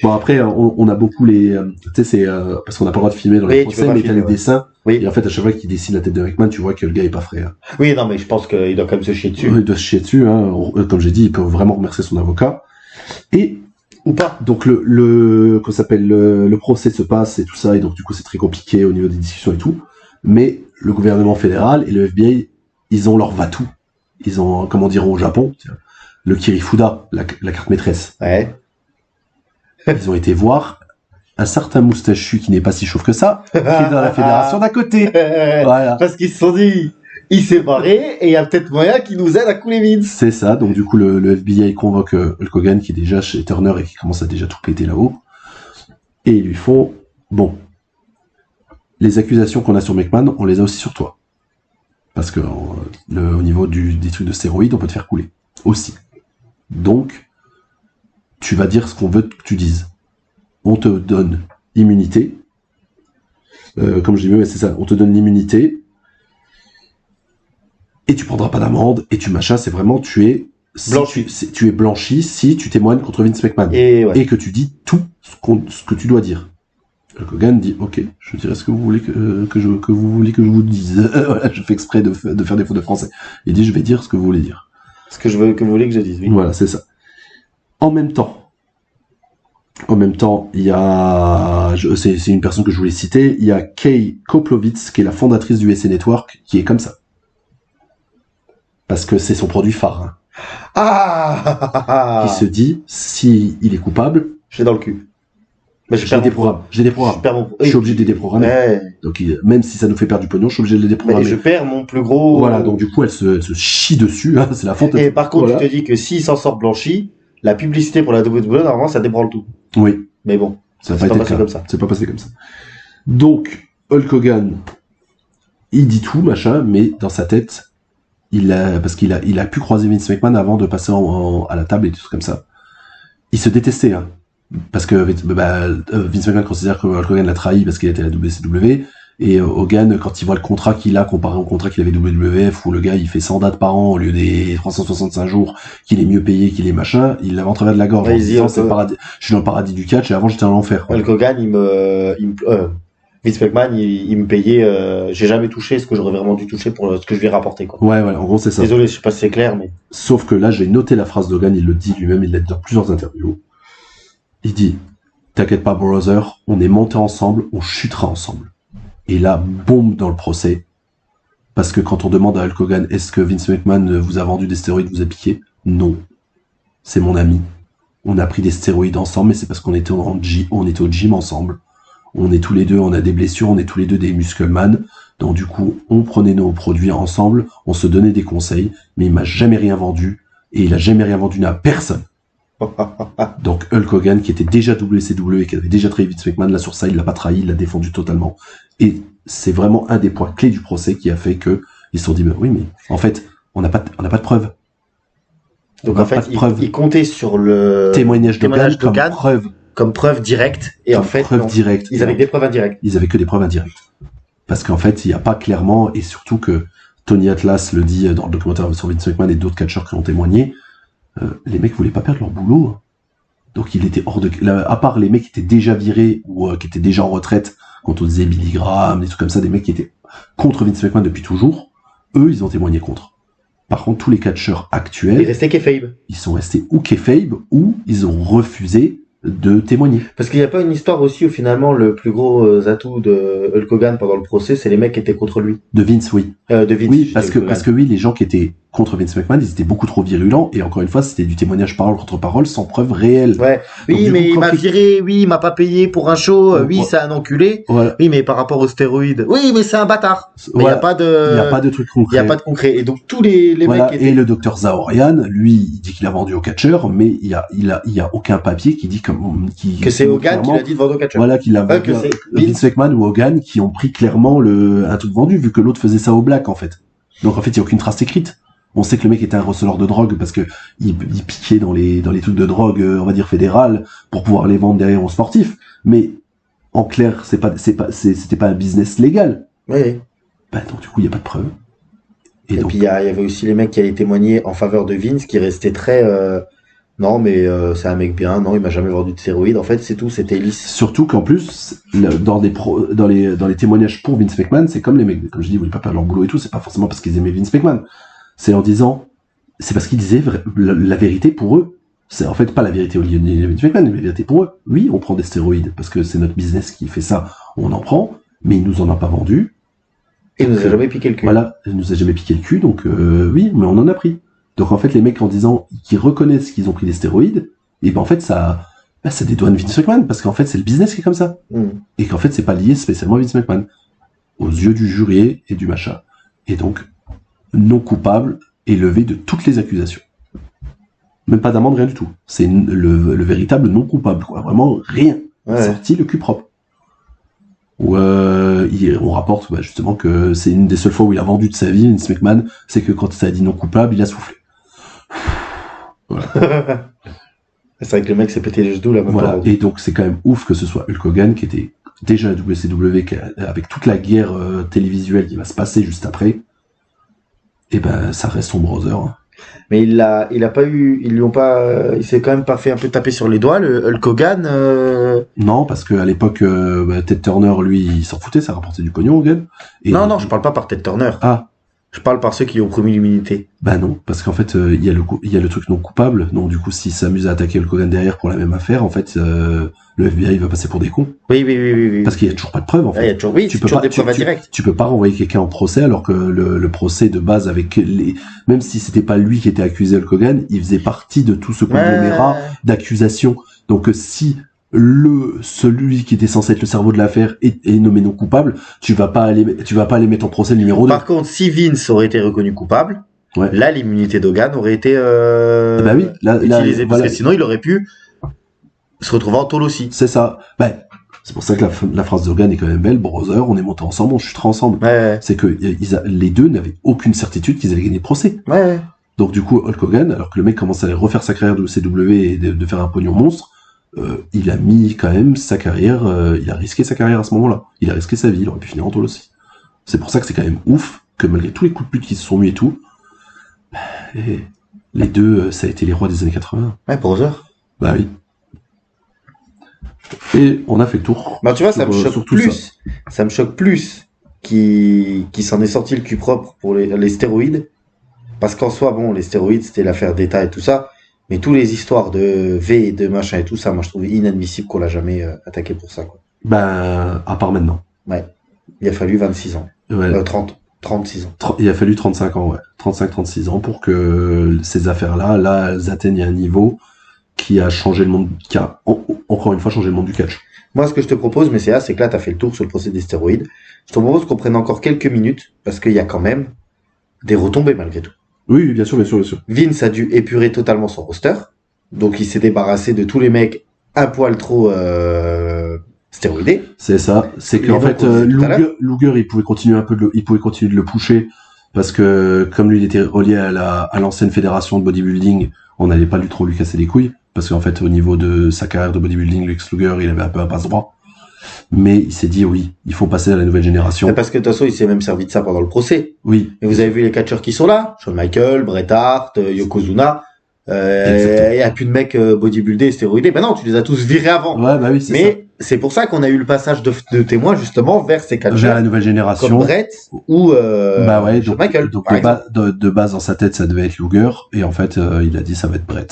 Bon, après, on a beaucoup les, tu sais, c'est, parce qu'on n'a pas le droit de filmer dans les procès, mais t'as les dessins. Oui. Et en fait, à chaque fois qu'il dessine la tête de McMahon, tu vois que le gars est pas frais. Hein. Oui, non, mais je pense qu'il doit quand même se chier dessus. Il doit se chier dessus, hein. Comme j'ai dit, il peut vraiment remercier son avocat. Et, ou pas. Donc qu'on s'appelle, le procès se passe et tout ça, et donc du coup c'est très compliqué au niveau des discussions et tout. Mais le gouvernement fédéral et le FBI, ils ont leur va-tout. Ils ont, comment dire au Japon, le Kirifuda, la carte maîtresse. Ouais. Ils ont été voir un certain moustachu qui n'est pas si chauve que ça, qui est dans la fédération d'à côté. Voilà. Parce qu'ils se sont dit, il s'est barré et il y a peut-être moyen qu'il nous aide à couler Vince. C'est ça, donc du coup le FBI convoque Hulk Hogan qui est déjà chez Turner et qui commence à déjà tout péter là-haut. Et ils lui font, bon, les accusations qu'on a sur McMahon, on les a aussi sur toi. Parce que au niveau des trucs de stéroïdes, on peut te faire couler. Aussi. Donc, tu vas dire ce qu'on veut que tu dises. On te donne immunité. Comme je dis, ouais, c'est ça, on te donne l'immunité. Et tu prendras pas d'amende, et tu machin, c'est vraiment, tu es blanchi si tu témoignes contre Vince McMahon. Et que tu dis tout ce que tu dois dire. Hulk Hogan dit, ok, je dirai ce que vous voulez que vous voulez que je vous dise. Voilà, je fais exprès de faire des fautes de français. Il dit, je vais dire ce que vous voulez dire. Ce que vous voulez que je dise, oui. Voilà, c'est ça. En même temps, il y a, c'est une personne que je voulais citer, il y a Kay Koplovitz, qui est la fondatrice du USA Network, qui est comme ça. Parce que c'est son produit phare. Qui se dit, si il est coupable, j'ai dans le cul. Mais j'ai des programmes. Je suis obligé de les déprogrammer. Ouais. Donc, même si ça nous fait perdre du pognon, je suis obligé de les déprogrammer. Mais je perds mon plus gros. Voilà, donc du coup, elle se chie dessus, hein, c'est la fonte. Et par contre, tu te dis que s'il s'en sort blanchi, la publicité pour la WWE, normalement, ça débranle tout. Oui. Mais bon. Ça n'a pas passé comme ça. C'est pas passé comme ça. Donc, Hulk Hogan, il dit tout, machin, mais dans sa tête, parce qu'il a pu croiser Vince McMahon avant de passer à la table et tout comme ça. Il se détestait, hein. Parce que Vince McMahon considère que Hulk Hogan l'a trahi parce qu'il était à la WCW, et Hogan, quand il voit le contrat qu'il a comparé au contrat qu'il avait WWF, où le gars il fait 100 dates par an au lieu des 365 jours, qu'il est mieux payé, qu'il est machin, il l'avait en travers de la gorge en disant je suis dans le paradis du catch et avant j'étais dans l'enfer. Hulk Hogan, Vince McMahon, il me payait, j'ai jamais touché ce que j'aurais vraiment dû toucher pour ce que je lui ai rapporté, quoi. Ouais, en gros c'est ça. Désolé, je sais pas si c'est clair, mais. Sauf que là, j'ai noté la phrase d'Hogan, il le dit lui-même, il l'a dit dans plusieurs interviews. Il dit, t'inquiète pas, brother, on est montés ensemble, on chutera ensemble. Et là, bombe dans le procès. Parce que quand on demande à Hulk Hogan, est-ce que Vince McMahon vous a vendu des stéroïdes, vous a piqué? Non. C'est mon ami. On a pris des stéroïdes ensemble, mais c'est parce qu'on était au gym ensemble. On est tous les deux, on a des blessures, on est tous les deux des muscleman. Donc du coup, on prenait nos produits ensemble, on se donnait des conseils, mais il m'a jamais rien vendu. Et il a jamais rien vendu à personne. Donc Hulk Hogan, qui était déjà WCW et qui avait déjà trahi Vince McMahon, là sur ça il l'a pas trahi, il l'a défendu totalement. Et c'est vraiment un des points clés du procès qui a fait que ils se sont dit oui, mais en fait on n'a pas de preuves. Donc en fait il comptait sur le témoignage d'Hogan comme preuve directe, et en fait ils avaient que des preuves indirectes. Ils avaient que des preuves indirectes. Parce qu'en fait il n'y a pas clairement, et surtout que Tony Atlas le dit dans le documentaire sur Vince McMahon et d'autres catcheurs qui ont témoigné, les mecs voulaient pas perdre leur boulot. Donc il était hors de... à part les mecs qui étaient déjà virés ou qui étaient déjà en retraite, quand on disait Billy Graham, des trucs comme ça, des mecs qui étaient contre Vince McMahon depuis toujours, eux, ils ont témoigné contre. Par contre, tous les catcheurs actuels... Ils restaient kayfabe. Ils sont restés ou kayfabe, ou ils ont refusé de témoigner. Parce qu'il n'y a pas une histoire aussi où finalement le plus gros atout de Hulk Hogan pendant le procès, c'est les mecs qui étaient contre lui. De Vince, oui. De Vince. Oui, parce que oui, les gens qui étaient contre Vince McMahon, ils étaient beaucoup trop virulents, et encore une fois, c'était du témoignage parole contre parole sans preuve réelle. Ouais. Oui, donc, mais coup, il m'a viré, oui, il m'a pas payé pour un show, oui, c'est un enculé. Voilà. Oui, mais par rapport aux stéroïdes, oui, mais c'est un bâtard. Mais il n'y a pas de truc concret. Il n'y a pas de concret. Et donc, tous les voilà. mecs qui étaient... Et le docteur Zahorian, lui, il dit qu'il a vendu au catcheur, mais il y a aucun papier qui dit que c'est Hogan qui l'a dit de vendre au catcheur. Voilà, qu'il a vendu. Vince McMahon ou Hogan qui ont pris clairement un truc vendu, vu que l'autre faisait ça au black, en fait. Donc, en fait, il n'y a aucune trace écrite. On sait que le mec était un receleur de drogue parce que il piquait dans les trucs de drogue, on va dire fédérales, pour pouvoir les vendre derrière aux sportifs. Mais en clair, c'était pas un business légal. Oui. Donc du coup, il y a pas de preuves. Et puis il y avait aussi les mecs qui allaient témoigner en faveur de Vince, qui restaient très non mais c'est un mec bien, non il m'a jamais vendu de stéroïdes. En fait c'est tout, c'était lisse. Surtout qu'en plus dans les témoignages pour Vince McMahon, c'est comme les mecs, comme je dis, ils voulaient pas perdre leur boulot et tout, c'est pas forcément parce qu'ils aimaient Vince McMahon. C'est en disant, c'est parce qu'ils disaient la vérité pour eux. C'est en fait pas la vérité au lieu de Vince McMahon, mais la vérité pour eux. Oui, on prend des stéroïdes parce que c'est notre business qui fait ça. On en prend, mais il nous en a pas vendu. Et il nous a jamais piqué le cul. Voilà, il nous a jamais piqué le cul, donc oui, mais on en a pris. Donc en fait, les mecs en disant qu'ils reconnaissent qu'ils ont pris des stéroïdes, et ben en fait ça bah, ça dédouane Vince McMahon, parce qu'en fait, c'est le business qui est comme ça. Et qu'en fait, c'est pas lié spécialement à Vince McMahon. Aux yeux du jury et du machin. Et donc, non coupable et levé de toutes les accusations. Même pas d'amende, rien du tout. C'est le véritable non coupable, quoi. Vraiment rien. Ouais. Sorti le cul propre. Où on rapporte justement que c'est une des seules fois où il a vendu de sa vie, Vince McMahon, c'est que quand ça a dit non coupable, il a soufflé. Voilà. C'est vrai que le mec s'est pété les genoux là. Voilà. Et donc c'est quand même ouf que ce soit Hulk Hogan qui était déjà à WCW, avec toute la guerre télévisuelle qui va se passer juste après. Et ben ça reste son brother. Hein. Mais il a pas eu, ils lui ont pas, il s'est quand même pas fait un peu taper sur les doigts, le Hulk Hogan. Non, parce qu'à l'époque, Ted Turner, lui, il s'en foutait, ça rapportait du pognon, Hogan. Et non, je parle pas par Ted Turner. Ah. Je parle par ceux qui lui ont promis l'immunité. Bah non, parce qu'en fait, il y a le truc non coupable. Donc du coup, s'il s'amuse à attaquer Hulk Hogan derrière pour la même affaire, en fait, le FBI va passer pour des cons. Oui. Parce qu'il y a toujours pas de preuves, en fait. Il y a toujours, c'est toujours des preuves indirectes. Tu peux pas renvoyer quelqu'un en procès alors que le procès de base avec même si c'était pas lui qui était accusé Hulk Hogan, il faisait partie de tout ce conglomérat d'accusations. Donc si celui qui était censé être le cerveau de l'affaire est nommé non coupable, tu vas pas aller mettre en procès le numéro 2. Par contre, si Vince aurait été reconnu coupable, là, l'immunité d'Hogan aurait été bah oui, utilisée, parce que sinon, il aurait pu se retrouver en tôle aussi. C'est ça. Ben, c'est pour ça que la phrase d'Hogan est quand même belle. Brother, on est montés ensemble, on chutera ensemble. Ouais. C'est que les deux n'avaient aucune certitude qu'ils allaient gagner le procès. Ouais. Donc du coup, Hulk Hogan, alors que le mec commence à refaire sa carrière de CW et de faire un pognon monstre, il a mis quand même sa carrière, il a risqué sa carrière à ce moment-là. Il a risqué sa vie, il aurait pu finir en tôle aussi. C'est pour ça que c'est quand même ouf que malgré tous les coups de pute qui se sont mis et tout, les deux, ça a été les rois des années 80. Ouais, brother. Bah oui. Et on a fait le tour. Bah tu vois, ça me choque plus. Ça me choque plus qui s'en est sorti le cul propre pour les stéroïdes. Parce qu'en soi, bon, les stéroïdes, c'était l'affaire d'État et tout ça. Mais toutes les histoires de V et de machin et tout ça, moi je trouve inadmissible qu'on l'a jamais attaqué pour ça, quoi. Ben, à part maintenant. Ouais. Il a fallu 26 ans. Ouais. 36 ans. Il a fallu 35 ans, ouais. 35-36 ans pour que ces affaires-là, elles atteignent un niveau qui a changé le monde, qui a encore une fois changé le monde du catch. Moi, ce que je te propose, mais c'est que là, t'as fait le tour sur le procès des stéroïdes. Je te propose qu'on prenne encore quelques minutes, parce qu'il y a quand même des retombées malgré tout. Oui, bien sûr. Vince a dû épurer totalement son roster. Donc, il s'est débarrassé de tous les mecs un poil trop stéroïdés. C'est ça. C'est qu'en fait, Luger, il pouvait continuer de le pusher, parce que, comme lui, il était relié à l'ancienne fédération de bodybuilding, on n'allait pas trop lui casser les couilles. Parce qu'en fait, au niveau de sa carrière de bodybuilding, Lex Luger, il avait un peu un passe-droit. Mais il s'est dit, oui, il faut passer à la nouvelle génération. Mais parce que de toute façon, il s'est même servi de ça pendant le procès. Oui. Et vous avez vu les catcheurs qui sont là? Shawn Michaels, Bret Hart, Yokozuna. Il n'y a plus de mecs bodybuildés et stéroïdés. Ben non, tu les as tous virés avant. Ouais, bah oui, c'est ça. Mais c'est pour ça qu'on a eu le passage de témoins, justement, vers ces catcheurs. Vers la nouvelle génération. Comme Bret ou bah ouais, Shawn Michaels. Donc de base, dans sa tête, ça devait être Luger. Et en fait, il a dit, ça va être Bret.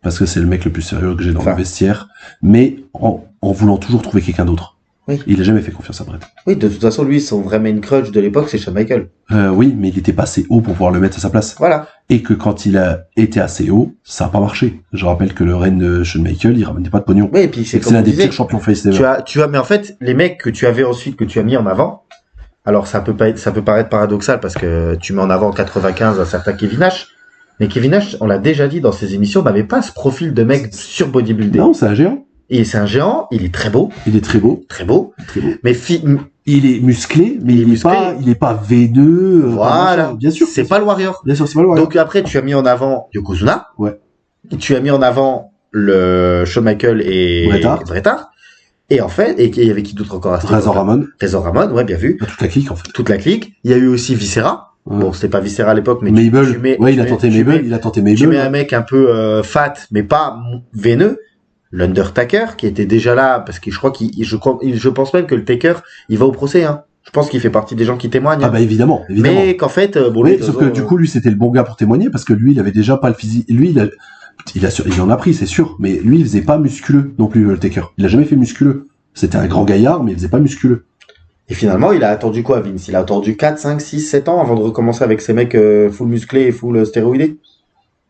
Parce que c'est le mec le plus sérieux que j'ai dans le vestiaire. Mais en voulant toujours trouver quelqu'un d'autre. Oui. Il a jamais fait confiance à Bret. Oui, de toute façon, lui, son vrai main crutch de l'époque, c'est Shawn Michaels. Oui, mais il était pas assez haut pour pouvoir le mettre à sa place. Voilà. Et que quand il a été assez haut, ça a pas marché. Je rappelle que le règne de Shawn Michaels, il ramenait pas de pognon. Oui, et puis c'est l'un des pires champions face ever. Mais en fait, les mecs que tu avais ensuite, que tu as mis en avant, alors ça peut paraître paradoxal parce que tu mets en avant en 95 un certain Kevin Nash. Mais Kevin Nash, on l'a déjà dit dans ses émissions, n'avait pas ce profil de mec sur bodybuildé. Non, c'est un géant. Et c'est un géant, il est très beau. Il est très beau. Très beau. Mais il est musclé, mais il est pas veineux. Voilà. Bien sûr. C'est pas le Warrior. Bien sûr, c'est pas le Warrior. Donc après, tu as mis en avant Yokozuna. Ouais. Tu as mis en avant le Shawn Michaels et Bret Hart. Et en fait, et il y avait qui d'autre encore à ce Razor Ramon. Razor Ramon, ouais, bien vu. Toute la clique, en fait. Toute la clique. Il y a eu aussi Viscera. Ouais. Bon, c'était pas Viscera à l'époque, mais Mabel. Il a tenté Mabel. Tu mets un mec un peu fat, mais pas veineux. L'Undertaker, qui était déjà là, parce que je crois je pense même que le Taker, il va au procès, hein. Je pense qu'il fait partie des gens qui témoignent. Ah bah évidemment. Mais qu'en fait, oui, sauf que du coup, lui, c'était le bon gars pour témoigner, parce que lui, il avait déjà pas le physique. Lui, il en a pris, c'est sûr, mais lui, il faisait pas musculeux non plus, le Taker. Il a jamais fait musculeux. C'était un grand gaillard, mais il faisait pas musculeux. Et finalement, il a attendu quoi, Vince? Il a attendu 4, 5, 6, 7 ans avant de recommencer avec ces mecs full musclés et full stéroïdés?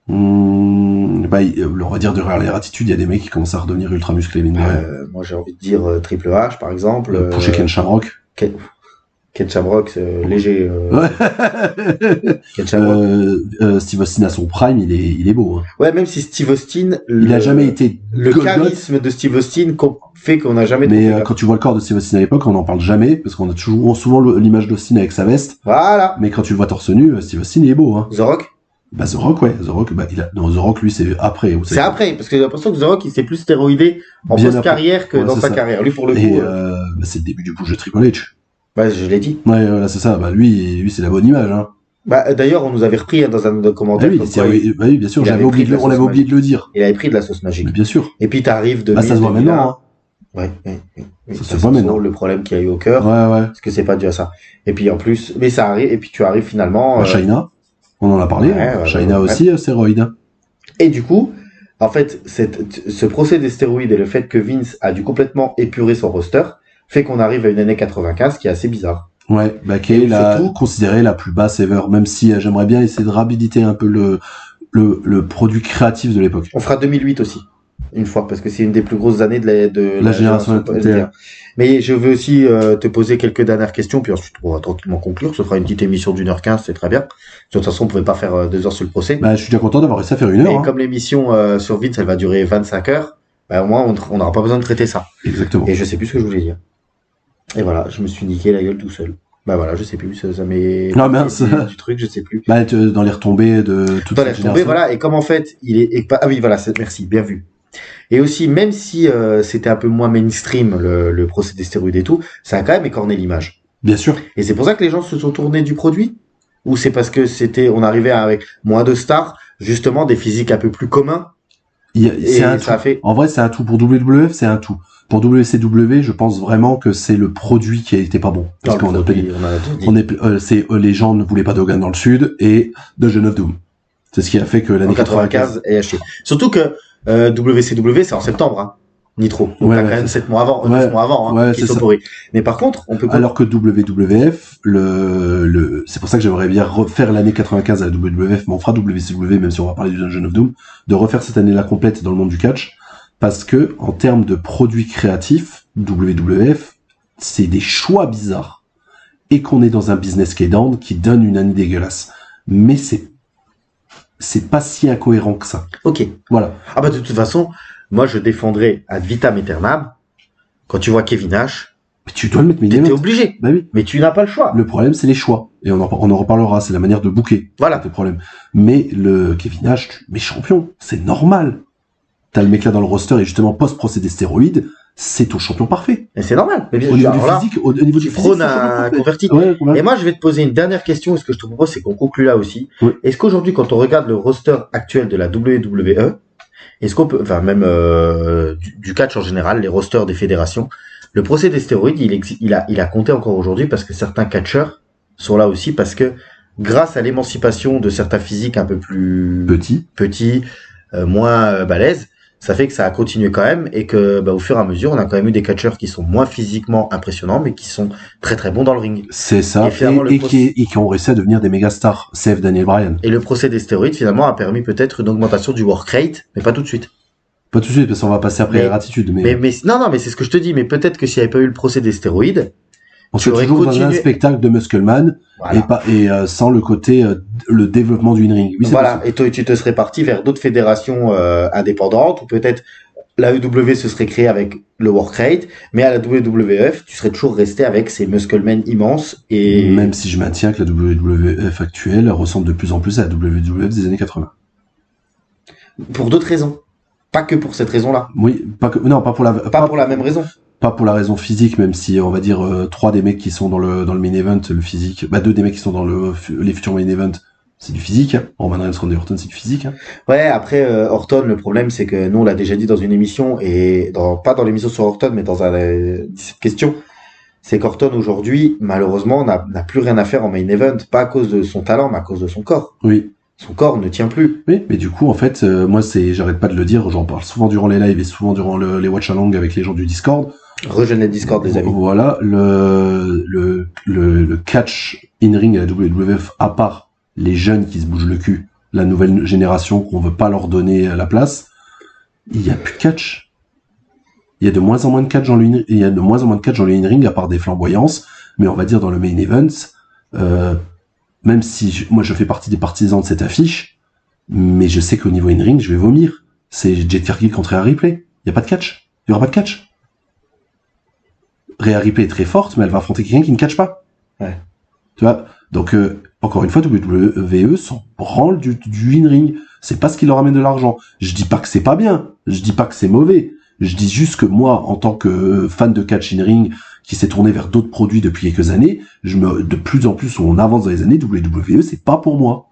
On va dire derrière les attitudes, il y a des mecs qui commencent à redevenir ultra musclés, mine de rien. Moi, j'ai envie de dire Triple H, par exemple. Pusher Ken Shamrock. Ken Shamrock, c'est léger. Ouais. Ken Shamrock. Steve Austin à son prime, il est beau. Hein. Ouais, même si Steve Austin, il a jamais été le charisme de Steve Austin fait qu'on n'a jamais. Mais quand tu vois le corps de Steve Austin à l'époque, on n'en parle jamais parce qu'on a toujours souvent l'image d'Austin avec sa veste. Voilà. Mais quand tu le vois torse nu, Steve Austin il est beau. Hein. The Rock. Bah The Rock, ouais. The Rock, non, The Rock lui c'est après. C'est après parce que j'ai l'impression que The Rock il s'est plus stéroïdé en post-carrière que dans sa carrière. Lui pour le coup. C'est le début du push de Triple H. Bah, je l'ai dit. Ouais, voilà, c'est ça. Bah, lui, c'est la bonne image, hein. Bah, d'ailleurs, on nous avait repris dans un commentaire. Oui, bien sûr, on avait oublié de le dire. Il avait pris de la sauce magique. Mais bien sûr. Et puis, t'arrives de. Ça se voit maintenant, hein. Ouais. Ça se voit maintenant. Le problème qu'il y a eu au cœur. Ouais. Parce que c'est pas dû à ça. Et puis, en plus, mais ça arrive, et puis tu arrives finalement. China. On en a parlé. China aussi, stéroïdes. Et du coup, en fait, ce procès des stéroïdes et le fait que Vince a dû complètement épurer son roster fait qu'on arrive à une année 95 qui est assez bizarre. Ouais, qui est considérée la plus basse ever, même si j'aimerais bien essayer de réhabiliter un peu le produit créatif de l'époque. On fera 2008 aussi, une fois, parce que c'est une des plus grosses années de la génération LTR. Mais je veux aussi te poser quelques dernières questions, puis ensuite on va tranquillement conclure. Ce sera une petite émission d'1h15, c'est très bien. De toute façon, on pouvait pas faire 2 heures sur le procès. Je suis déjà content d'avoir réussi à faire 1 heure. Et comme l'émission sur Vince, elle va durer 25 heures, au moins on n'aura pas besoin de traiter ça. Exactement. Et je sais plus ce que je voulais dire. Et voilà, je me suis niqué la gueule tout seul. Voilà, je sais plus, ça m'est... Non, mince. Du truc, je sais plus. Dans les retombées de toute cette génération. Voilà, et comme en fait, ah oui, voilà, merci, bien vu. Et aussi, même si c'était un peu moins mainstream, le procès des stéroïdes et tout, ça a quand même écorné l'image. Bien sûr. Et c'est pour ça que les gens se sont tournés du produit? Ou c'est parce que on arrivait avec moins de stars, justement, des physiques un peu plus communs? En vrai, c'est un tout. Pour WWF, c'est un tout. Pour WCW, je pense vraiment que c'est le produit qui a été pas bon. Parce les gens ne voulaient pas d'Hogan dans le Sud et de John of Doom. C'est ce qui a fait que l'année 95 est hachée. Surtout que WCW, c'est en septembre, hein. Nitro. Donc t'as quand même 7 mois avant, 9 mois avant, hein, qui sont pourris. Mais par contre, on peut... Alors que WWF, c'est pour ça que j'aimerais bien refaire l'année 95 à la WWF, mais on fera WCW, même si on va parler du Dungeon of Doom, de refaire cette année-là complète dans le monde du catch, parce que, en termes de produits créatifs, WWF, c'est des choix bizarres. Et qu'on est dans un business qui est down, qui donne une année dégueulasse. Mais c'est pas si incohérent que ça. Ok. Voilà. Ah bah, de toute façon, moi, je défendrai ad vitam aeternam quand tu vois Kevin Nash. Mais tu dois le mettre t'es obligé. Bah oui. Mais tu n'as pas le choix. Le problème, c'est les choix. Et on en reparlera. C'est la manière de booker. Voilà. Le problème. Mais le Kevin Nash, mais champion. C'est normal. T'as le mec là dans le roster et justement, post-procédé stéroïde, c'est ton champion parfait. Et c'est normal. Mais au niveau du physique, au niveau du physique, un converti. Ouais, et moi, je vais te poser une dernière question. Et ce que je te propose, c'est qu'on conclue là aussi. Oui. Est-ce qu'aujourd'hui, quand on regarde le roster actuel de la WWE, est-ce qu'on peut, enfin même du catch en général, les rosters des fédérations, le procès des stéroïdes, il a compté encore aujourd'hui parce que certains catcheurs sont là aussi parce que grâce à l'émancipation de certains physiques un peu plus petits, moins balèzes, ça fait que ça a continué quand même et que au fur et à mesure, on a quand même eu des catcheurs qui sont moins physiquement impressionnants mais qui sont très très bons dans le ring. C'est ça, et qui ont réussi à devenir des méga stars, sauf Daniel Bryan. Et le procès des stéroïdes finalement a permis peut-être une augmentation du work rate, mais pas tout de suite. Pas tout de suite parce qu'on va passer après la gratitude. Mais non, mais c'est ce que je te dis, mais peut-être que s'il n'y avait pas eu le procès des stéroïdes, on serait toujours dans un spectacle de Muscleman, voilà. Sans le côté le développement du in-ring. Oui, voilà, possible. Et tu te serais parti vers d'autres fédérations indépendantes, ou peut-être la EW se serait créée avec le work rate, mais à la WWF, tu serais toujours resté avec ces Musclemen immenses. Et même si je maintiens que la WWF actuelle ressemble de plus en plus à la WWF des années 80. Pour d'autres raisons. Pas que pour cette raison-là. Oui, pas pour la même raison. Pas pour la raison physique, même si on va dire 3 des mecs qui sont dans le main event, le physique, 2 des mecs qui sont dans les futurs main event, c'est du physique. Roman Reigns, Randy Orton, c'est du physique. Ouais, après Orton, le problème c'est que nous on l'a déjà dit dans une émission et pas dans l'émission sur Orton, mais dans cette question, c'est qu'Orton aujourd'hui, malheureusement, n'a plus rien à faire en main event, pas à cause de son talent, mais à cause de son corps. Oui. Son corps ne tient plus. Oui, mais du coup, en fait, moi, j'arrête pas de le dire, j'en parle souvent durant les lives et souvent durant les watch-along avec les gens du Discord. Rejoignez le Discord, les amis. Voilà, le catch in-ring à la WWF, à part les jeunes qui se bougent le cul, la nouvelle génération qu'on veut pas leur donner la place, il y a plus de catch. Il y a de moins en moins de catch dans le in-ring à part des flamboyances, mais on va dire dans le main event, même si moi je fais partie des partisans de cette affiche, mais je sais qu'au niveau in-ring, je vais vomir. C'est Jade Cargill contre Rhea Ripley. Il y a pas de catch. Il y aura pas de catch. Rhea Ripley est très forte, mais elle va affronter quelqu'un qui ne catch pas. Ouais. Tu vois. Donc encore une fois, WWE s'en branle du in-ring. C'est pas ce qui leur amène de l'argent. Je dis pas que c'est pas bien. Je dis pas que c'est mauvais. Je dis juste que moi, en tant que fan de catch in-ring, qui s'est tourné vers d'autres produits depuis quelques années, de plus en plus où on avance dans les années, WWE, c'est pas pour moi.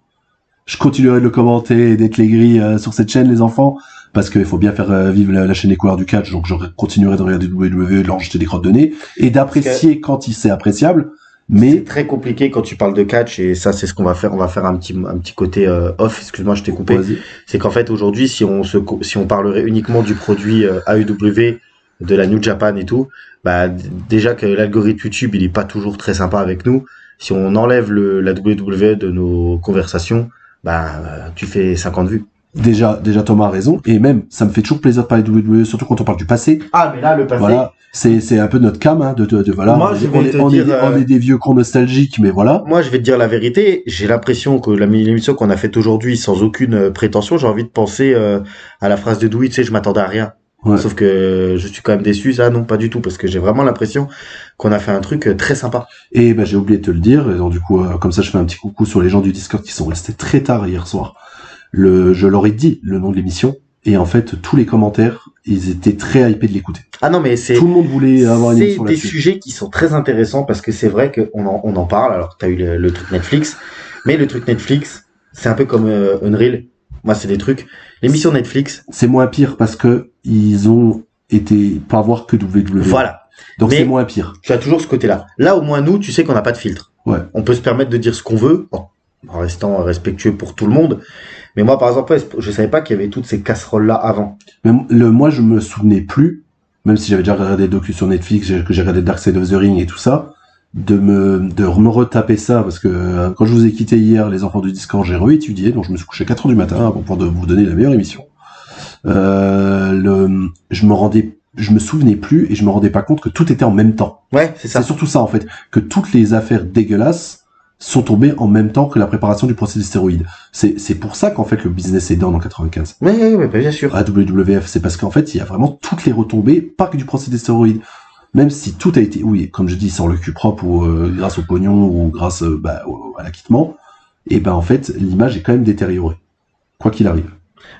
Je continuerai de le commenter et d'être les grilles sur cette chaîne, les enfants, parce qu'il faut bien faire vivre la chaîne découverte du catch, donc je continuerai de regarder WWE, de leur jeter des crottes de nez, et d'apprécier quand c'est appréciable, mais... C'est très compliqué quand tu parles de catch, et ça, c'est ce qu'on va faire. On va faire un petit côté off, excuse-moi, je t'ai coupé. Vas-y. C'est qu'en fait, aujourd'hui, si on parlerait uniquement du produit AEW, de la New Japan et tout, bah, déjà que l'algorithme YouTube, il est pas toujours très sympa avec nous. Si on enlève la WWE de nos conversations, bah, tu fais 50 vues. Déjà Thomas a raison, et même, ça me fait toujours plaisir de parler de WWE, surtout quand on parle du passé. Ah, mais là, le passé. Voilà. C'est un peu notre cam, hein, voilà. Moi, on est des vieux cons nostalgiques, mais voilà. Moi, je vais te dire la vérité. J'ai l'impression que l'émission qu'on a faite aujourd'hui, sans aucune prétention, j'ai envie de penser à la phrase de Dewey, tu sais, je m'attendais à rien. Ouais. Sauf que je suis quand même déçu, ça, non, pas du tout, parce que j'ai vraiment l'impression qu'on a fait un truc très sympa. Et ben j'ai oublié de te le dire, et donc du coup, comme ça, je fais un petit coucou sur les gens du Discord qui sont restés très tard hier soir. Je leur ai dit le nom de l'émission, et en fait, tous les commentaires, ils étaient très hypés de l'écouter. Ah non, mais Tout le monde voulait avoir une émission c'est des là-dessus. sujets qui sont très intéressants, parce que c'est vrai qu'on en parle. Alors, t'as eu le truc Netflix, mais le truc Netflix, c'est un peu comme Unreal. Moi, c'est des trucs. L'émission Netflix. C'est moins pire parce que ils ont été pas voir que WWE. Voilà. Donc Mais c'est moins pire. tu as toujours ce côté-là. Là, au moins, nous, tu sais qu'on n'a pas de filtre. Ouais. On peut se permettre de dire ce qu'on veut, en restant respectueux pour tout le monde. Mais moi, par exemple, je savais pas qu'il y avait toutes ces casseroles-là avant. Mais moi, je me souvenais plus, même si j'avais déjà regardé des docus sur Netflix, que j'ai regardé Dark Side of the Ring et tout ça, de me retaper ça, parce que quand je vous ai quitté hier, les enfants du Discord, j'ai réétudié, donc je me suis couché à 4h du matin pour pouvoir vous donner la meilleure émission. Je me souvenais plus et je me rendais pas compte que tout était en même temps. Ouais, c'est ça. C'est surtout ça, en fait, que toutes les affaires dégueulasses sont tombées en même temps que la préparation du procès des stéroïdes. C'est pour ça qu'en fait le business est down en 95. Mais bien sûr. À WWF, c'est parce qu'en fait, il y a vraiment toutes les retombées, pas que du procès des stéroïdes. Même si tout a été, oui, comme je dis, sans le cul propre ou grâce au pognon ou grâce à l'acquittement, et ben en fait, l'image est quand même détériorée, quoi qu'il arrive.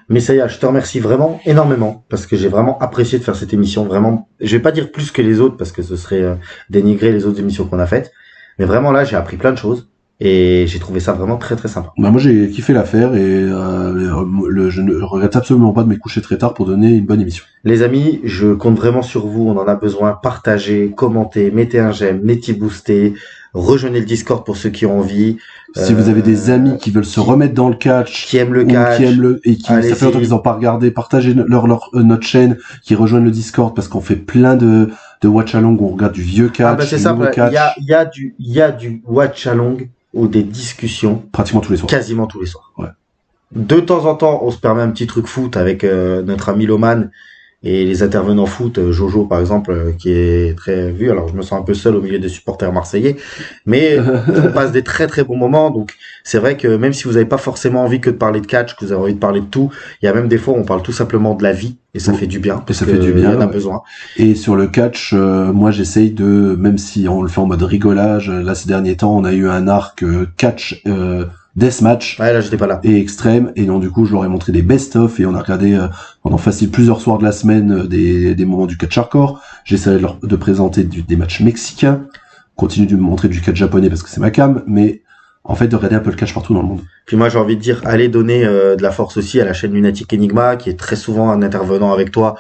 Mais ça y est, je te remercie vraiment énormément, parce que j'ai vraiment apprécié de faire cette émission. Vraiment, je vais pas dire plus que les autres, parce que ce serait dénigrer les autres émissions qu'on a faites. Mais vraiment là, j'ai appris plein de choses. Et j'ai trouvé ça vraiment très très sympa. Bah moi j'ai kiffé l'affaire et je ne regrette absolument pas de me coucher très tard pour donner une bonne émission. Les amis, je compte vraiment sur vous, on en a besoin. Partagez, commentez, mettez un j'aime, mettez booster, rejoignez le Discord pour ceux qui ont envie. Si vous avez des amis qui veulent se remettre dans le catch, qui aiment le ou catch, qui aiment ça fait longtemps qu'ils n'ont pas regardé, partagez notre chaîne, qui rejoignent le Discord parce qu'on fait plein de watch along où on regarde du vieux catch, bah c'est du simple, nouveau catch. il y a du watch along ou des discussions Pratiquement tous les soirs. quasiment tous les soirs. Ouais. De temps en temps, on se permet un petit truc foot avec notre ami Loman et les intervenants foot, Jojo par exemple, qui est très vu. Alors je me sens un peu seul au milieu des supporters marseillais, mais on passe des très très bons moments. Donc c'est vrai que même si vous n'avez pas forcément envie que de parler de catch, que vous avez envie de parler de tout, il y a même des fois où on parle tout simplement de la vie et ça fait du bien. Parce ça fait du bien. Il y en a ouais. besoin. Et sur le catch, moi j'essaye de, même si on le fait en mode rigolage, là ces derniers temps on a eu un arc catch deathmatch Ouais, là j'étais pas là. et extrême, et donc du coup je leur ai montré des best-of et on a regardé pendant facile plusieurs soirs de la semaine des moments du catch hardcore. J'essaie de présenter des matchs mexicains, continue de me montrer du catch japonais parce que c'est ma cam, mais en fait de regarder un peu le catch partout dans le monde. Puis moi j'ai envie de dire, allez donner de la force aussi à la chaîne Lunatic Enigma, qui est très souvent un intervenant avec toi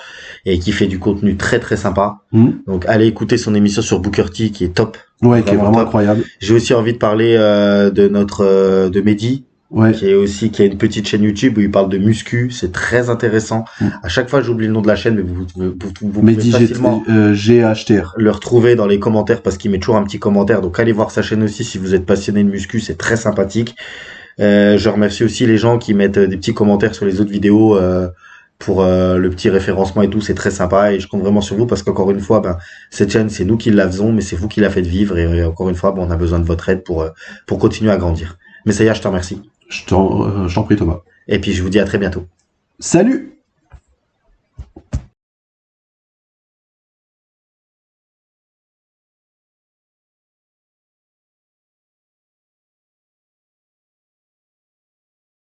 et qui fait du contenu très très sympa. Donc allez écouter son émission sur Booker T qui est top. Ouais, qui est vraiment top. incroyable. J'ai aussi envie de parler de Mehdi, Ouais. qui a une petite chaîne YouTube où il parle de muscu, c'est très intéressant. À chaque fois j'oublie le nom de la chaîne, mais vous pouvez Mehdi facilement GHTR. le retrouver dans les commentaires parce qu'il met toujours un petit commentaire. Donc allez voir sa chaîne aussi si vous êtes passionné de muscu, c'est très sympathique. Je remercie aussi les gens qui mettent des petits commentaires sur les autres vidéos pour le petit référencement et tout, c'est très sympa et je compte vraiment sur vous parce qu'encore une fois, ben, cette chaîne, c'est nous qui la faisons, mais c'est vous qui la faites vivre et encore une fois, ben, on a besoin de votre aide pour continuer à grandir. Mais ça y est, je te remercie. Je t'en prie, Thomas. Et puis je vous dis à très bientôt. Salut!